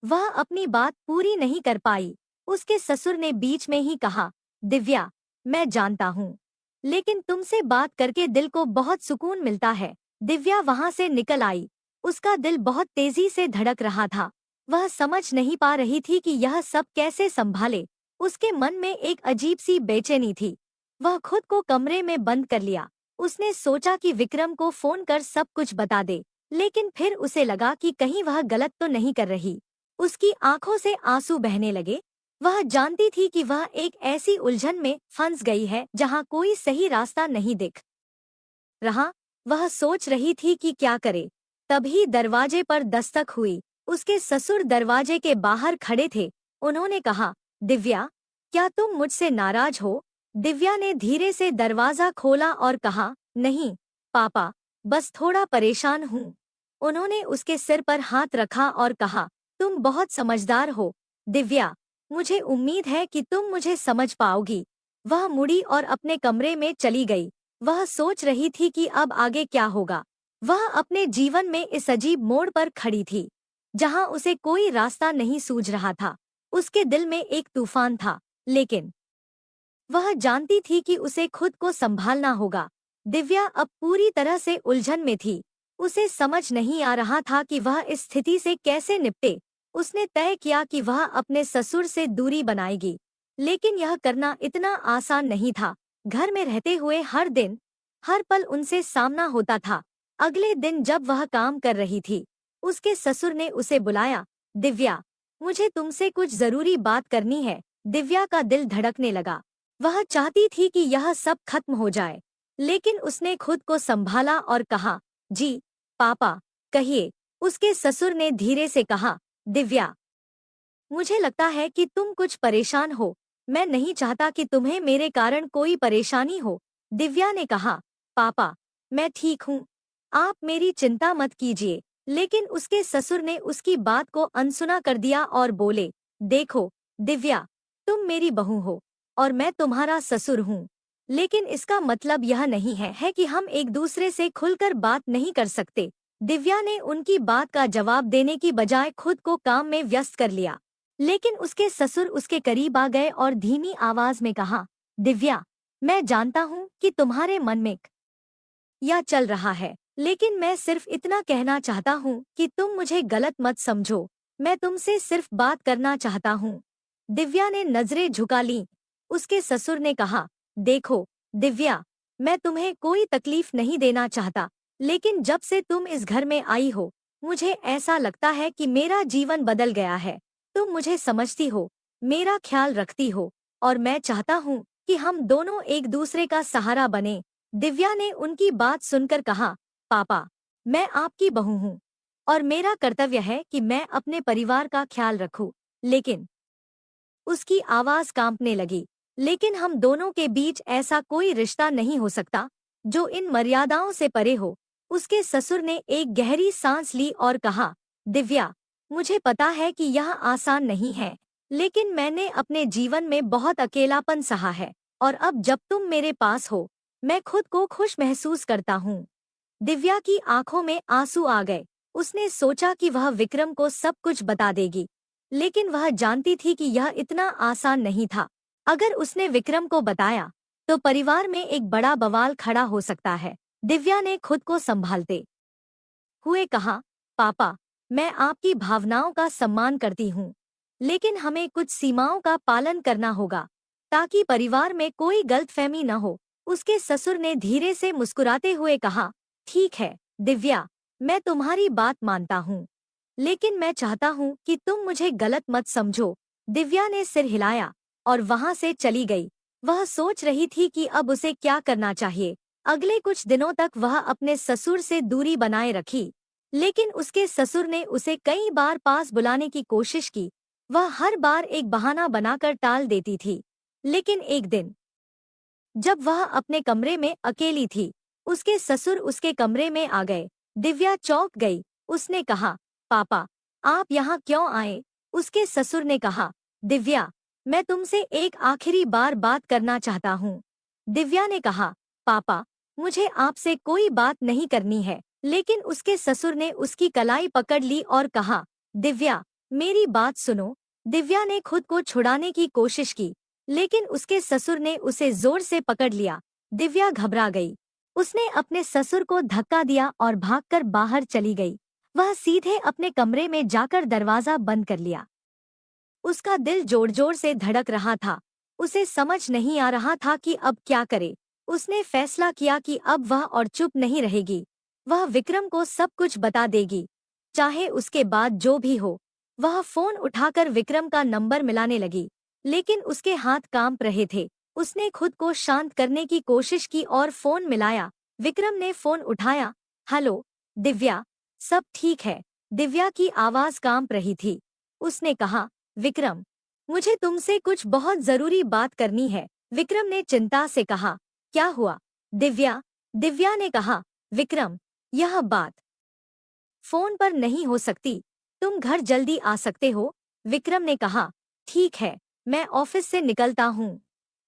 वह अपनी बात पूरी नहीं कर पाई। उसके ससुर ने बीच में ही कहा, दिव्या, मैं जानता हूँ, लेकिन तुमसे बात करके दिल को बहुत सुकून मिलता है। दिव्या वहां से निकल आई। उसका दिल बहुत तेजी से धड़क रहा था। वह समझ नहीं पा रही थी कि यह सब कैसे संभाले। उसके मन में एक अजीब सी बेचैनी थी। वह खुद को कमरे में बंद कर लिया। उसने सोचा कि विक्रम को फोन कर सब कुछ बता दे, लेकिन फिर उसे लगा कि कहीं वह गलत तो नहीं कर रही। उसकी आंखों से आंसू बहने लगे। वह जानती थी कि वह एक ऐसी उलझन में फंस गई है जहां कोई सही रास्ता नहीं दिख रहा। वह सोच रही थी कि क्या करे। तभी दरवाजे पर दस्तक हुई। उसके ससुर दरवाजे के बाहर खड़े थे। उन्होंने कहा, दिव्या, क्या तुम मुझसे नाराज हो। दिव्या ने धीरे से दरवाजा खोला और कहा, नहीं पापा, बस थोड़ा परेशान हूँ। उन्होंने उसके सिर पर हाथ रखा और कहा, तुम बहुत समझदार हो दिव्या, मुझे उम्मीद है कि तुम मुझे समझ पाओगी। वह मुड़ी और अपने कमरे में चली गई। वह सोच रही थी कि अब आगे क्या होगा। वह अपने जीवन में इस अजीब मोड़ पर खड़ी थी, जहां उसे कोई रास्ता नहीं सूझ रहा था। उसके दिल में एक तूफान था, लेकिन वह जानती थी कि उसे खुद को संभालना होगा। दिव्या अब पूरी तरह से उलझन में थी। उसे समझ नहीं आ रहा था कि वह इस स्थिति से कैसे निपटे। उसने तय किया कि वह अपने ससुर से दूरी बनाएगी, लेकिन यह करना इतना आसान नहीं था। घर में रहते हुए हर दिन, हर पल उनसे सामना होता था। अगले दिन जब वह काम कर रही थी, उसके ससुर ने उसे बुलाया। दिव्या, मुझे तुमसे कुछ जरूरी बात करनी है। दिव्या का दिल धड़कने लगा। वह चाहती थी कि यह सब खत्म हो जाए, लेकिन उसने खुद को संभाला और कहा, जी पापा, कहिए। उसके ससुर ने धीरे से कहा, दिव्या, मुझे लगता है कि तुम कुछ परेशान हो। मैं नहीं चाहता कि तुम्हें मेरे कारण कोई परेशानी हो। दिव्या ने कहा, पापा, मैं ठीक हूँ, आप मेरी चिंता मत कीजिए। लेकिन उसके ससुर ने उसकी बात को अनसुना कर दिया और बोले, देखो दिव्या, तुम मेरी बहू हो और मैं तुम्हारा ससुर हूँ, लेकिन इसका मतलब यह नहीं है कि हम एक दूसरे से खुलकर बात नहीं कर सकते। दिव्या ने उनकी बात का जवाब देने की बजाय खुद को काम में व्यस्त कर लिया। लेकिन उसके ससुर उसके करीब आ गए और धीमी आवाज में कहा, दिव्या, मैं जानता हूँ कि तुम्हारे मन में या चल रहा है, लेकिन मैं सिर्फ इतना कहना चाहता हूँ कि तुम मुझे गलत मत समझो। मैं तुमसे सिर्फ बात करना चाहता हूँ। दिव्या ने नजरें झुका लीं। उसके ससुर ने कहा, देखो दिव्या, मैं तुम्हें कोई तकलीफ नहीं देना चाहता, लेकिन जब से तुम इस घर में आई हो, मुझे ऐसा लगता है कि मेरा जीवन बदल गया है। तुम मुझे समझती हो, मेरा ख्याल रखती हो, और मैं चाहता हूँ कि हम दोनों एक दूसरे का सहारा बने। दिव्या ने उनकी बात सुनकर कहा, पापा, मैं आपकी बहू हूँ और मेरा कर्तव्य है कि मैं अपने परिवार का ख्याल रखूं। लेकिन उसकी आवाज कांपने लगी। लेकिन हम दोनों के बीच ऐसा कोई रिश्ता नहीं हो सकता जो इन मर्यादाओं से परे हो। उसके ससुर ने एक गहरी सांस ली और कहा, दिव्या, मुझे पता है कि यह आसान नहीं है, लेकिन मैंने अपने जीवन में बहुत अकेलापन सहा है, और अब जब तुम मेरे पास हो, मैं खुद को खुश महसूस करता हूँ। दिव्या की आंखों में आंसू आ गए। उसने सोचा कि वह विक्रम को सब कुछ बता देगी, लेकिन वह जानती थी कि यह इतना आसान नहीं था। अगर उसने विक्रम को बताया, तो परिवार में एक बड़ा बवाल खड़ा हो सकता है। दिव्या ने खुद को संभालते हुए कहा, पापा, मैं आपकी भावनाओं का सम्मान करती हूँ, लेकिन हमें कुछ सीमाओं का पालन करना होगा, ताकि परिवार में कोई गलतफहमी न हो। उसके ससुर ने धीरे से मुस्कुराते हुए कहा, ठीक है दिव्या, मैं तुम्हारी बात मानता हूँ, लेकिन मैं चाहता हूँ कि तुम मुझे गलत मत समझो। दिव्या ने सिर हिलाया और वहां से चली गई। वह सोच रही थी कि अब उसे क्या करना चाहिए। अगले कुछ दिनों तक वह अपने ससुर से दूरी बनाए रखी, लेकिन उसके ससुर ने उसे कई बार पास बुलाने की कोशिश की। वह हर बार एक बहाना बनाकर टाल देती थी। लेकिन एक दिन जब वह अपने कमरे में अकेली थी, उसके ससुर उसके कमरे में आ गए। दिव्या चौंक गई। उसने कहा, पापा, आप यहाँ क्यों आए? उसके ससुर ने कहा, दिव्या, मैं तुमसे एक आखिरी बार बात करना चाहता हूँ। दिव्या ने कहा, पापा, मुझे आपसे कोई बात नहीं करनी है। लेकिन उसके ससुर ने उसकी कलाई पकड़ ली और कहा, दिव्या, मेरी बात सुनो। दिव्या ने खुद को छुड़ाने की कोशिश की, लेकिन उसके ससुर ने उसे जोर से पकड़ लिया। दिव्या घबरा गई। उसने अपने ससुर को धक्का दिया और भागकर बाहर चली गई। वह सीधे अपने कमरे में जाकर दरवाजा बंद कर लिया। उसका दिल जोर जोर से धड़क रहा था। उसे समझ नहीं आ रहा था कि अब क्या करे। उसने फैसला किया कि अब वह और चुप नहीं रहेगी। वह विक्रम को सब कुछ बता देगी, चाहे उसके बाद जो भी हो। वह फोन उठाकर विक्रम का नंबर मिलाने लगी, लेकिन उसके हाथ कांप रहे थे। उसने खुद को शांत करने की कोशिश की और फोन मिलाया। विक्रम ने फोन उठाया। हेलो दिव्या, सब ठीक है? दिव्या की आवाज कांप रही थी। उसने कहा, विक्रम, मुझे तुमसे कुछ बहुत जरूरी बात करनी है। विक्रम ने चिंता से कहा, क्या हुआ दिव्या? दिव्या ने कहा, विक्रम, यह बात फोन पर नहीं हो सकती। तुम घर जल्दी आ सकते हो? विक्रम ने कहा, ठीक है, मैं ऑफिस से निकलता हूँ।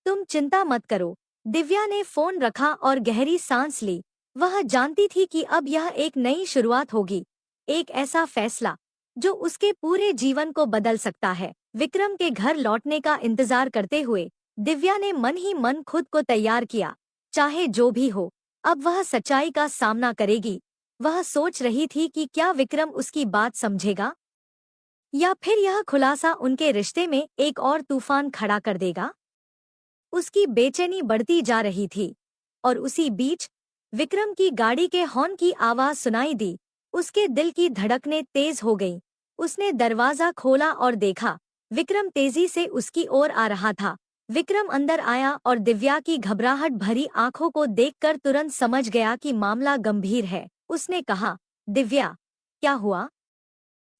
तुम चिंता मत करो। दिव्या ने फोन रखा और गहरी सांस ली। वह जानती थी कि अब यह एक नई शुरुआत होगी, एक ऐसा फैसला जो उसके पूरे जीवन को बदल सकता है। विक्रम के घर लौटने का इंतजार करते हुए दिव्या ने मन ही मन खुद को तैयार किया। चाहे जो भी हो, अब वह सच्चाई का सामना करेगी। वह सोच रही थी कि क्या विक्रम उसकी बात समझेगा, या फिर यह खुलासा उनके रिश्ते में एक और तूफान खड़ा कर देगा। उसकी बेचैनी बढ़ती जा रही थी और उसी बीच विक्रम की गाड़ी के हॉर्न की आवाज सुनाई दी। उसके दिल की धड़कनें तेज हो गईं। उसने दरवाजा खोला और देखा विक्रम तेजी से उसकी ओर आ रहा था। विक्रम अंदर आया और दिव्या की घबराहट भरी आंखों को देखकर तुरंत समझ गया कि मामला गंभीर है। उसने कहा, दिव्या, क्या हुआ?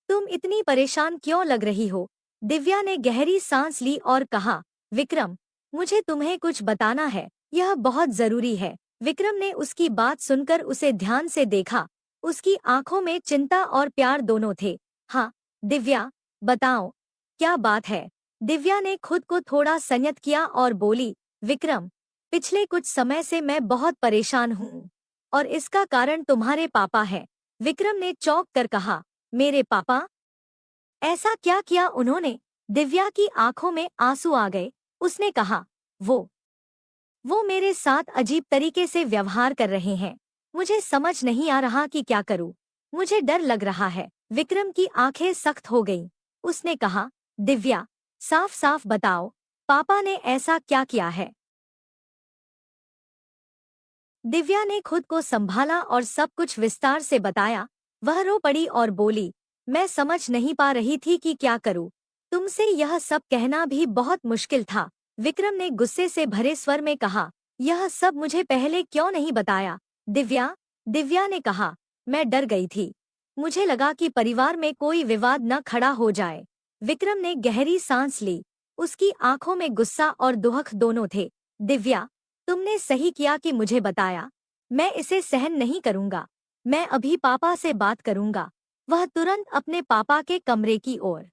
तुम इतनी परेशान क्यों लग रही हो? दिव्या ने गहरी सांस ली और कहा, विक्रम, मुझे तुम्हें कुछ बताना है, यह बहुत जरूरी है। विक्रम ने उसकी बात सुनकर उसे ध्यान से देखा। उसकी आंखों में चिंता और प्यार दोनों थे। हाँ, दिव्या, बताओ, क्या बात है? दिव्या ने खुद को थोड़ा संयत किया और बोली, विक्रम, पिछले कुछ समय से मैं बहुत परेशान हूँ और इसका कारण तुम्हारे पापा है। विक्रम ने चौंक कर कहा, मेरे पापा? ऐसा क्या किया उन्होंने? दिव्या की आंखों में आंसू आ गए। उसने कहा, वो मेरे साथ अजीब तरीके से व्यवहार कर रहे हैं। मुझे समझ नहीं आ रहा कि क्या करूं। मुझे डर लग रहा है। विक्रम की आंखें सख्त हो गईं। उसने कहा, दिव्या, साफ साफ बताओ, पापा ने ऐसा क्या किया है? दिव्या ने खुद को संभाला और सब कुछ विस्तार से बताया। वह रो पड़ी और बोली, मैं समझ नहीं पा रही थी कि क्या करूं। तुमसे यह सब कहना भी बहुत मुश्किल था। विक्रम ने गुस्से से भरे स्वर में कहा, यह सब मुझे पहले क्यों नहीं बताया? दिव्या ने कहा, मैं डर गई थी। मुझे लगा कि परिवार में कोई विवाद न खड़ा हो जाए। विक्रम ने गहरी सांस ली। उसकी आंखों में गुस्सा और दुहख दोनों थे। दिव्या, तुमने सही किया कि मुझे बताया। मैं इसे सहन नहीं करूंगा। मैं अभी पापा से बात करूंगा। वह तुरंत अपने पापा के कमरे की ओर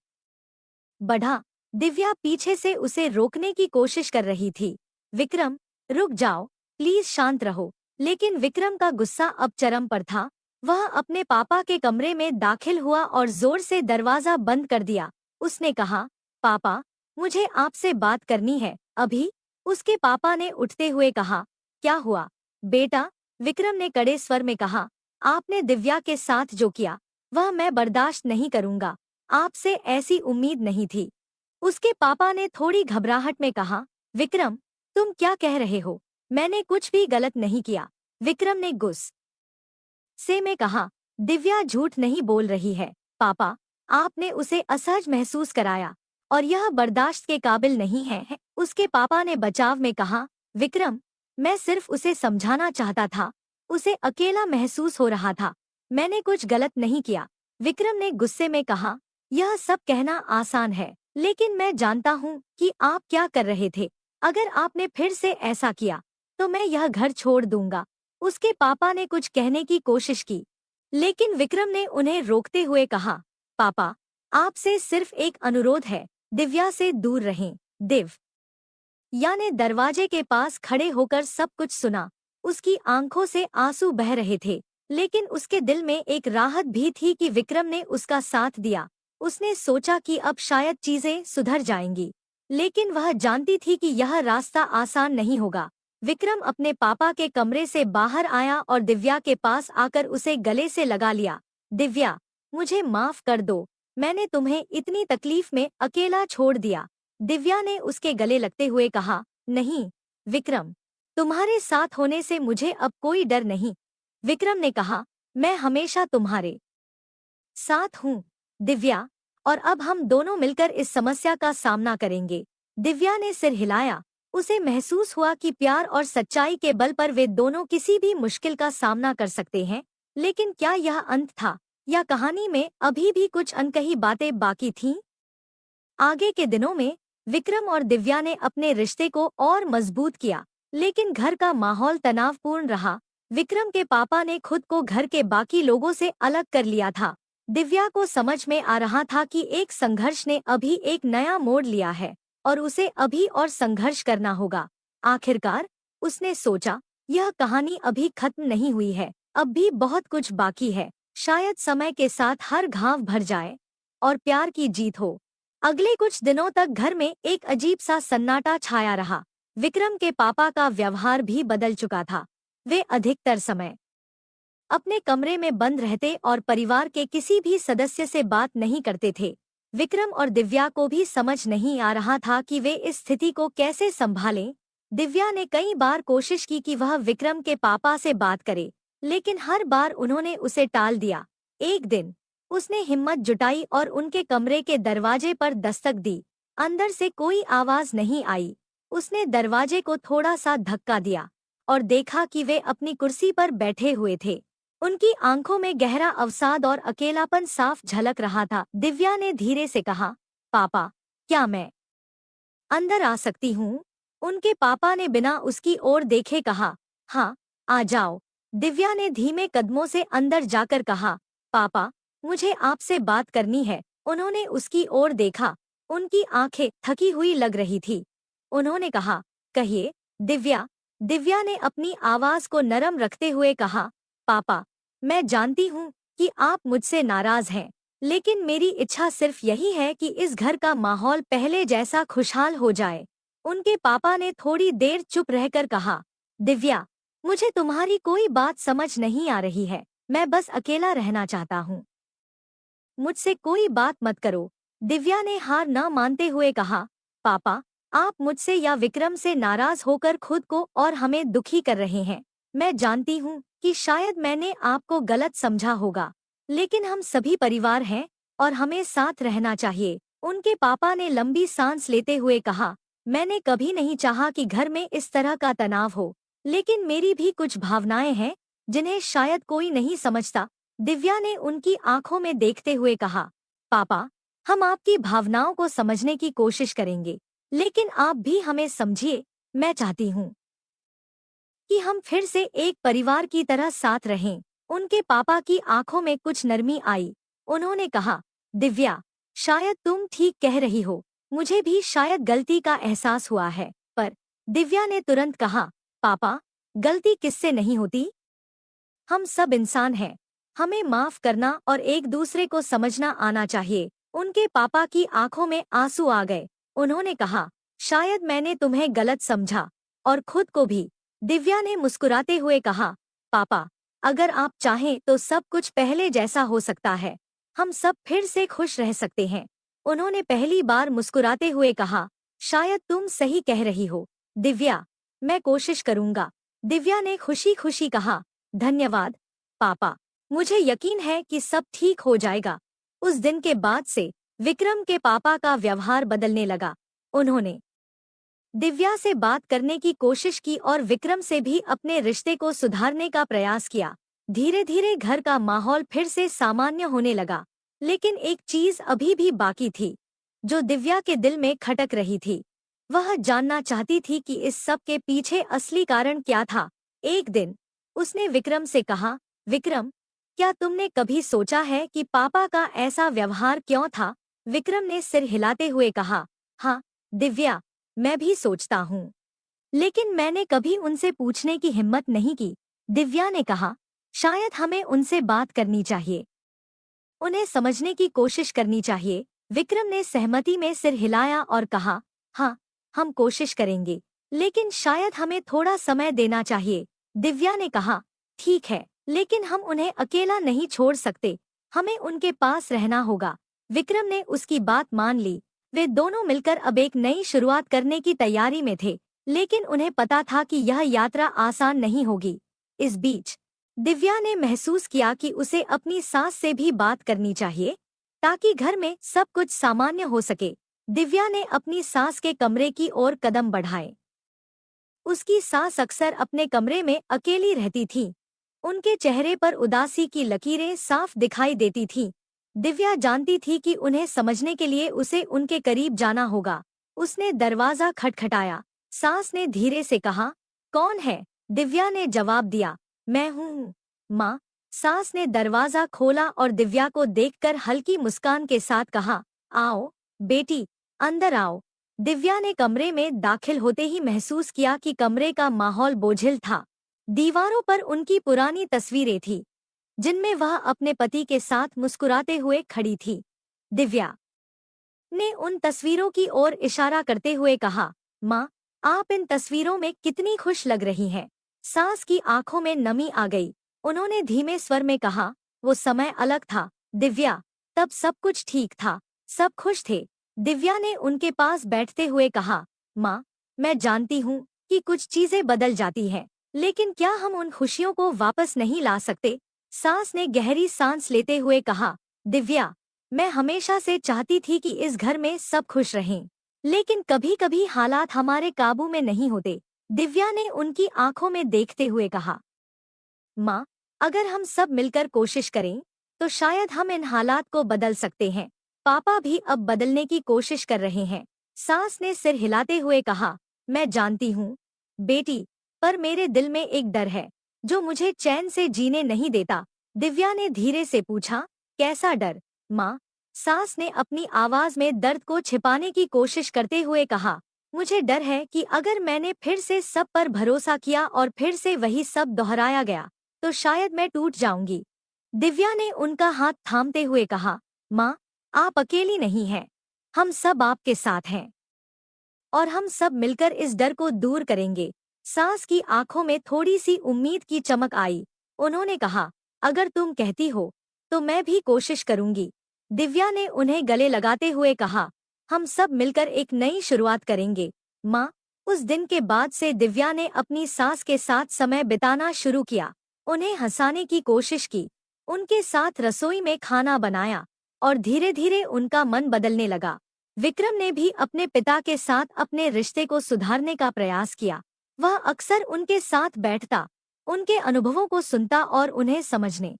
बढ़ा। दिव्या पीछे से उसे रोकने की कोशिश कर रही थी। विक्रम, रुक जाओ, प्लीज शांत रहो। लेकिन विक्रम का गुस्सा अब चरम पर था। वह अपने पापा के कमरे में दाखिल हुआ और जोर से दरवाजा बंद कर दिया। उसने कहा, पापा, मुझे आपसे बात करनी है, अभी। उसके पापा ने उठते हुए कहा, क्या हुआ बेटा? विक्रम ने कड़े स्वर में कहा, आपने दिव्या के साथ जो किया वह मैं बर्दाश्त नहीं करूंगा। आपसे ऐसी उम्मीद नहीं थी। उसके पापा ने थोड़ी घबराहट में कहा, विक्रम, तुम क्या कह रहे हो? मैंने कुछ भी गलत नहीं किया। विक्रम ने गुस्से में कहा, दिव्या झूठ नहीं बोल रही है। पापा, आपने उसे असहज महसूस कराया और यह बर्दाश्त के काबिल नहीं है। उसके पापा ने बचाव में कहा, विक्रम, मैं सिर्फ उसे समझाना चाहता था। उसे अकेला महसूस हो रहा था। मैंने कुछ गलत नहीं किया। विक्रम ने गुस्से में कहा, यह सब कहना आसान है, लेकिन मैं जानता हूँ कि आप क्या कर रहे थे। अगर आपने फिर से ऐसा किया तो मैं यह घर छोड़ दूंगा। उसके पापा ने कुछ कहने की कोशिश की, लेकिन विक्रम ने उन्हें रोकते हुए कहा, पापा, आपसे सिर्फ एक अनुरोध है, दिव्या से दूर रहें। दिव्या ने दरवाजे के पास खड़े होकर सब कुछ सुना। उसकी आंखों से आंसू बह रहे थे, लेकिन उसके दिल में एक राहत भी थी कि विक्रम ने उसका साथ दिया। उसने सोचा कि अब शायद चीजें सुधर जाएंगी, लेकिन वह जानती थी कि यह रास्ता आसान नहीं होगा। विक्रम अपने पापा के कमरे से बाहर आया और दिव्या के पास आकर उसे गले से लगा लिया। दिव्या, मुझे माफ कर दो, मैंने तुम्हें इतनी तकलीफ में अकेला छोड़ दिया। दिव्या ने उसके गले लगते हुए कहा, नहीं विक्रम, तुम्हारे साथ होने से मुझे अब कोई डर नहीं। विक्रम ने कहा, मैं हमेशा तुम्हारे साथ हूँ दिव्या, और अब हम दोनों मिलकर इस समस्या का सामना करेंगे। दिव्या ने सिर हिलाया। उसे महसूस हुआ कि प्यार और सच्चाई के बल पर वे दोनों किसी भी मुश्किल का सामना कर सकते हैं। लेकिन क्या यह अंत था, या कहानी में अभी भी कुछ अनकही बातें बाकी थीं? आगे के दिनों में विक्रम और दिव्या ने अपने रिश्ते को और मजबूत किया, लेकिन घर का माहौल तनावपूर्ण रहा। विक्रम के पापा ने खुद को घर के बाकी लोगों से अलग कर लिया था। दिव्या को समझ में आ रहा था कि एक संघर्ष ने अभी एक नया मोड़ लिया है और उसे अभी और संघर्ष करना होगा। आखिरकार उसने सोचा, यह कहानी अभी खत्म नहीं हुई है, अब भी बहुत कुछ बाकी है। शायद समय के साथ हर घाव भर जाए और प्यार की जीत हो। अगले कुछ दिनों तक घर में एक अजीब सा सन्नाटा छाया रहा। विक्रम के पापा का व्यवहार भी बदल चुका था। वे अधिकतर समय अपने कमरे में बंद रहते और परिवार के किसी भी सदस्य से बात नहीं करते थे। विक्रम और दिव्या को भी समझ नहीं आ रहा था कि वे इस स्थिति को कैसे संभालें। दिव्या ने कई बार कोशिश की कि वह विक्रम के पापा से बात करे, लेकिन हर बार उन्होंने उसे टाल दिया। एक दिन उसने हिम्मत जुटाई और उनके कमरे के दरवाजे पर दस्तक दी। अंदर से कोई आवाज नहीं आई। उसने दरवाजे को थोड़ा सा धक्का दिया और देखा कि वे अपनी कुर्सी पर बैठे हुए थे। उनकी आंखों में गहरा अवसाद और अकेलापन साफ झलक रहा था। दिव्या ने धीरे से कहा, पापा, क्या मैं अंदर आ सकती हूँ? उनके पापा ने बिना उसकी ओर देखे कहा, हाँ, आ जाओ। दिव्या ने धीमे कदमों से अंदर जाकर कहा, पापा, मुझे आपसे बात करनी है। उन्होंने उसकी ओर देखा। उनकी आंखें थकी हुई लग रही थी। उन्होंने कहा, कहिए, दिव्या। दिव्या ने अपनी आवाज को नरम रखते हुए कहा, पापा, मैं जानती हूँ कि आप मुझसे नाराज हैं, लेकिन मेरी इच्छा सिर्फ यही है कि इस घर का माहौल पहले जैसा खुशहाल हो जाए। उनके पापा ने थोड़ी देर चुप रहकर कहा, दिव्या, मुझे तुम्हारी कोई बात समझ नहीं आ रही है। मैं बस अकेला रहना चाहता हूँ। मुझसे कोई बात मत करो। दिव्या ने हार न मानते हुए कहा, पापा, आप मुझसे या विक्रम से नाराज होकर खुद को और हमें दुखी कर रहे हैं। मैं जानती हूँ कि शायद मैंने आपको गलत समझा होगा, लेकिन हम सभी परिवार हैं और हमें साथ रहना चाहिए। उनके पापा ने लंबी सांस लेते हुए कहा, मैंने कभी नहीं चाहा कि घर में इस तरह का तनाव हो, लेकिन मेरी भी कुछ भावनाएं हैं जिन्हें शायद कोई नहीं समझता। दिव्या ने उनकी आंखों में देखते हुए कहा, पापा, हम आपकी भावनाओं को समझने की कोशिश करेंगे, लेकिन आप भी हमें समझिए। मैं चाहती हूँ कि हम फिर से एक परिवार की तरह साथ रहें। उनके पापा की आंखों में कुछ नरमी आई। उन्होंने कहा, दिव्या, शायद तुम ठीक कह रही हो। मुझे भी शायद गलती का एहसास हुआ है। पर दिव्या ने तुरंत कहा, पापा, गलती किससे नहीं होती? हम सब इंसान हैं। हमें माफ करना और एक दूसरे को समझना आना चाहिए। उनके पापा की आंखों में आंसू आ गए। उन्होंने कहा, शायद मैंने तुम्हें गलत समझा और खुद को भी। दिव्या ने मुस्कुराते हुए कहा, पापा, अगर आप चाहें तो सब कुछ पहले जैसा हो सकता है। हम सब फिर से खुश रह सकते हैं। उन्होंने पहली बार मुस्कुराते हुए कहा, शायद तुम सही कह रही हो, दिव्या। मैं कोशिश करूंगा। दिव्या ने खुशी खुशी कहा, धन्यवाद, पापा। मुझे यकीन है कि सब ठीक हो जाएगा। उस दिन के बाद से विक्रम के पापा का व्यवहार बदलने लगा। उन्होंने दिव्या से बात करने की कोशिश की और विक्रम से भी अपने रिश्ते को सुधारने का प्रयास किया। धीरे धीरे घर का माहौल फिर से सामान्य होने लगा, लेकिन एक चीज अभी भी बाकी थी, जो दिव्या के दिल में खटक रही थी। वह जानना चाहती थी कि इस सब के पीछे असली कारण क्या था। एक दिन उसने विक्रम से कहा, विक्रम, क्या तुमने कभी सोचा है कि पापा का ऐसा व्यवहार क्यों था? विक्रम ने सिर हिलाते हुए कहा, हाँ, दिव्या, मैं भी सोचता हूँ, लेकिन मैंने कभी उनसे पूछने की हिम्मत नहीं की। दिव्या ने कहा, शायद हमें उनसे बात करनी चाहिए, उन्हें समझने की कोशिश करनी चाहिए। विक्रम ने सहमति में सिर हिलाया और कहा, हाँ, हम कोशिश करेंगे, लेकिन शायद हमें थोड़ा समय देना चाहिए। दिव्या ने कहा, ठीक है, लेकिन हम उन्हें अकेला नहीं छोड़ सकते। हमें उनके पास रहना होगा। विक्रम ने उसकी बात मान ली। वे दोनों मिलकर अब एक नई शुरुआत करने की तैयारी में थे, लेकिन उन्हें पता था कि यह यात्रा आसान नहीं होगी। इस बीच दिव्या ने महसूस किया कि उसे अपनी सास से भी बात करनी चाहिए, ताकि घर में सब कुछ सामान्य हो सके। दिव्या ने अपनी सास के कमरे की ओर कदम बढ़ाए। उसकी सास अक्सर अपने कमरे में अकेली रहती थी। उनके चेहरे पर उदासी की लकीरें साफ दिखाई देती थीं। दिव्या जानती थी कि उन्हें समझने के लिए उसे उनके करीब जाना होगा। उसने दरवाजा खटखटाया। सास ने धीरे से कहा, कौन है? दिव्या ने जवाब दिया, मैं हूँ, माँ। सास ने दरवाजा खोला और दिव्या को देखकर हल्की मुस्कान के साथ कहा, आओ बेटी, अंदर आओ। दिव्या ने कमरे में दाखिल होते ही महसूस किया कि कमरे का माहौल बोझिल था। दीवारों पर उनकी पुरानी तस्वीरें थीं, जिनमें वह अपने पति के साथ मुस्कुराते हुए खड़ी थी। दिव्या ने उन तस्वीरों की ओर इशारा करते हुए कहा, माँ, आप इन तस्वीरों में कितनी खुश लग रही हैं। सास की आंखों में नमी आ गई। उन्होंने धीमे स्वर में कहा, वो समय अलग था दिव्या, तब सब कुछ ठीक था, सब खुश थे। दिव्या ने उनके पास बैठते हुए कहा, माँ, मैं जानती हूँ कि कुछ चीजें बदल जाती हैं, लेकिन क्या हम उन खुशियों को वापस नहीं ला सकते? सास ने गहरी सांस लेते हुए कहा, दिव्या, मैं हमेशा से चाहती थी कि इस घर में सब खुश रहें, लेकिन कभी कभी हालात हमारे काबू में नहीं होते। दिव्या ने उनकी आंखों में देखते हुए कहा, माँ, अगर हम सब मिलकर कोशिश करें तो शायद हम इन हालात को बदल सकते हैं। पापा भी अब बदलने की कोशिश कर रहे हैं। सास ने सिर हिलाते हुए कहा, मैं जानती हूँ बेटी, पर मेरे दिल में एक डर है जो मुझे चैन से जीने नहीं देता। दिव्या ने धीरे से पूछा, कैसा डर माँ? सास ने अपनी आवाज में दर्द को छिपाने की कोशिश करते हुए कहा, मुझे डर है कि अगर मैंने फिर से सब पर भरोसा किया और फिर से वही सब दोहराया गया तो शायद मैं टूट जाऊंगी। दिव्या ने उनका हाथ थामते हुए कहा, माँ, आप अकेली नहीं हैं, हम सब आपके साथ हैं और हम सब मिलकर इस डर को दूर करेंगे। सास की आंखों में थोड़ी सी उम्मीद की चमक आई। उन्होंने कहा, अगर तुम कहती हो तो मैं भी कोशिश करूंगी। दिव्या ने उन्हें गले लगाते हुए कहा, हम सब मिलकर एक नई शुरुआत करेंगे। माँ, उस दिन के बाद से दिव्या ने अपनी सास के साथ समय बिताना शुरू किया, उन्हें हंसाने की कोशिश की, उनके साथ रसोई में खाना बनाया और धीरे धीरे उनका मन बदलने लगा। विक्रम ने भी अपने पिता के साथ अपने रिश्ते को सुधारने का प्रयास किया। वह अक्सर उनके साथ बैठता, उनके अनुभवों को सुनता और उन्हें समझने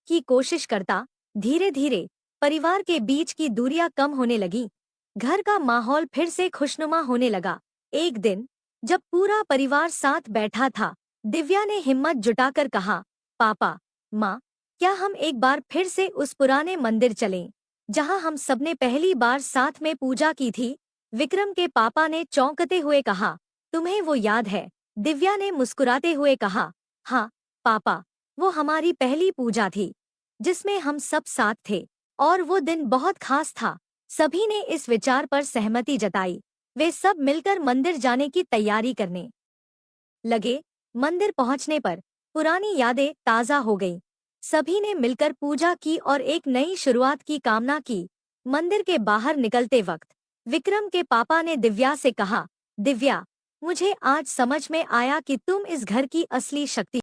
की कोशिश करता। धीरे धीरे परिवार के बीच की दूरियां कम होने लगी। घर का माहौल फिर से खुशनुमा होने लगा। एक दिन जब पूरा परिवार साथ बैठा था, दिव्या ने हिम्मत जुटाकर कहा, पापा, माँ, क्या हम एक बार फिर से उस पुराने मंदिर चलें जहां हम सबने पहली बार साथ में पूजा की थी? विक्रम के पापा ने चौंकते हुए कहा, तुम्हें वो याद है? दिव्या ने मुस्कुराते हुए कहा, हाँ पापा, वो हमारी पहली पूजा थी जिसमें हम सब साथ थे और वो दिन बहुत खास था। सभी ने इस विचार पर सहमति जताई। वे सब मिलकर मंदिर जाने की तैयारी करने लगे। मंदिर पहुंचने पर पुरानी यादें ताज़ा हो गईं। सभी ने मिलकर पूजा की और एक नई शुरुआत की कामना की। मंदिर के बाहर निकलते वक्त विक्रम के पापा ने दिव्या से कहा, दिव्या, मुझे आज समझ में आया कि तुम इस घर की असली शक्ति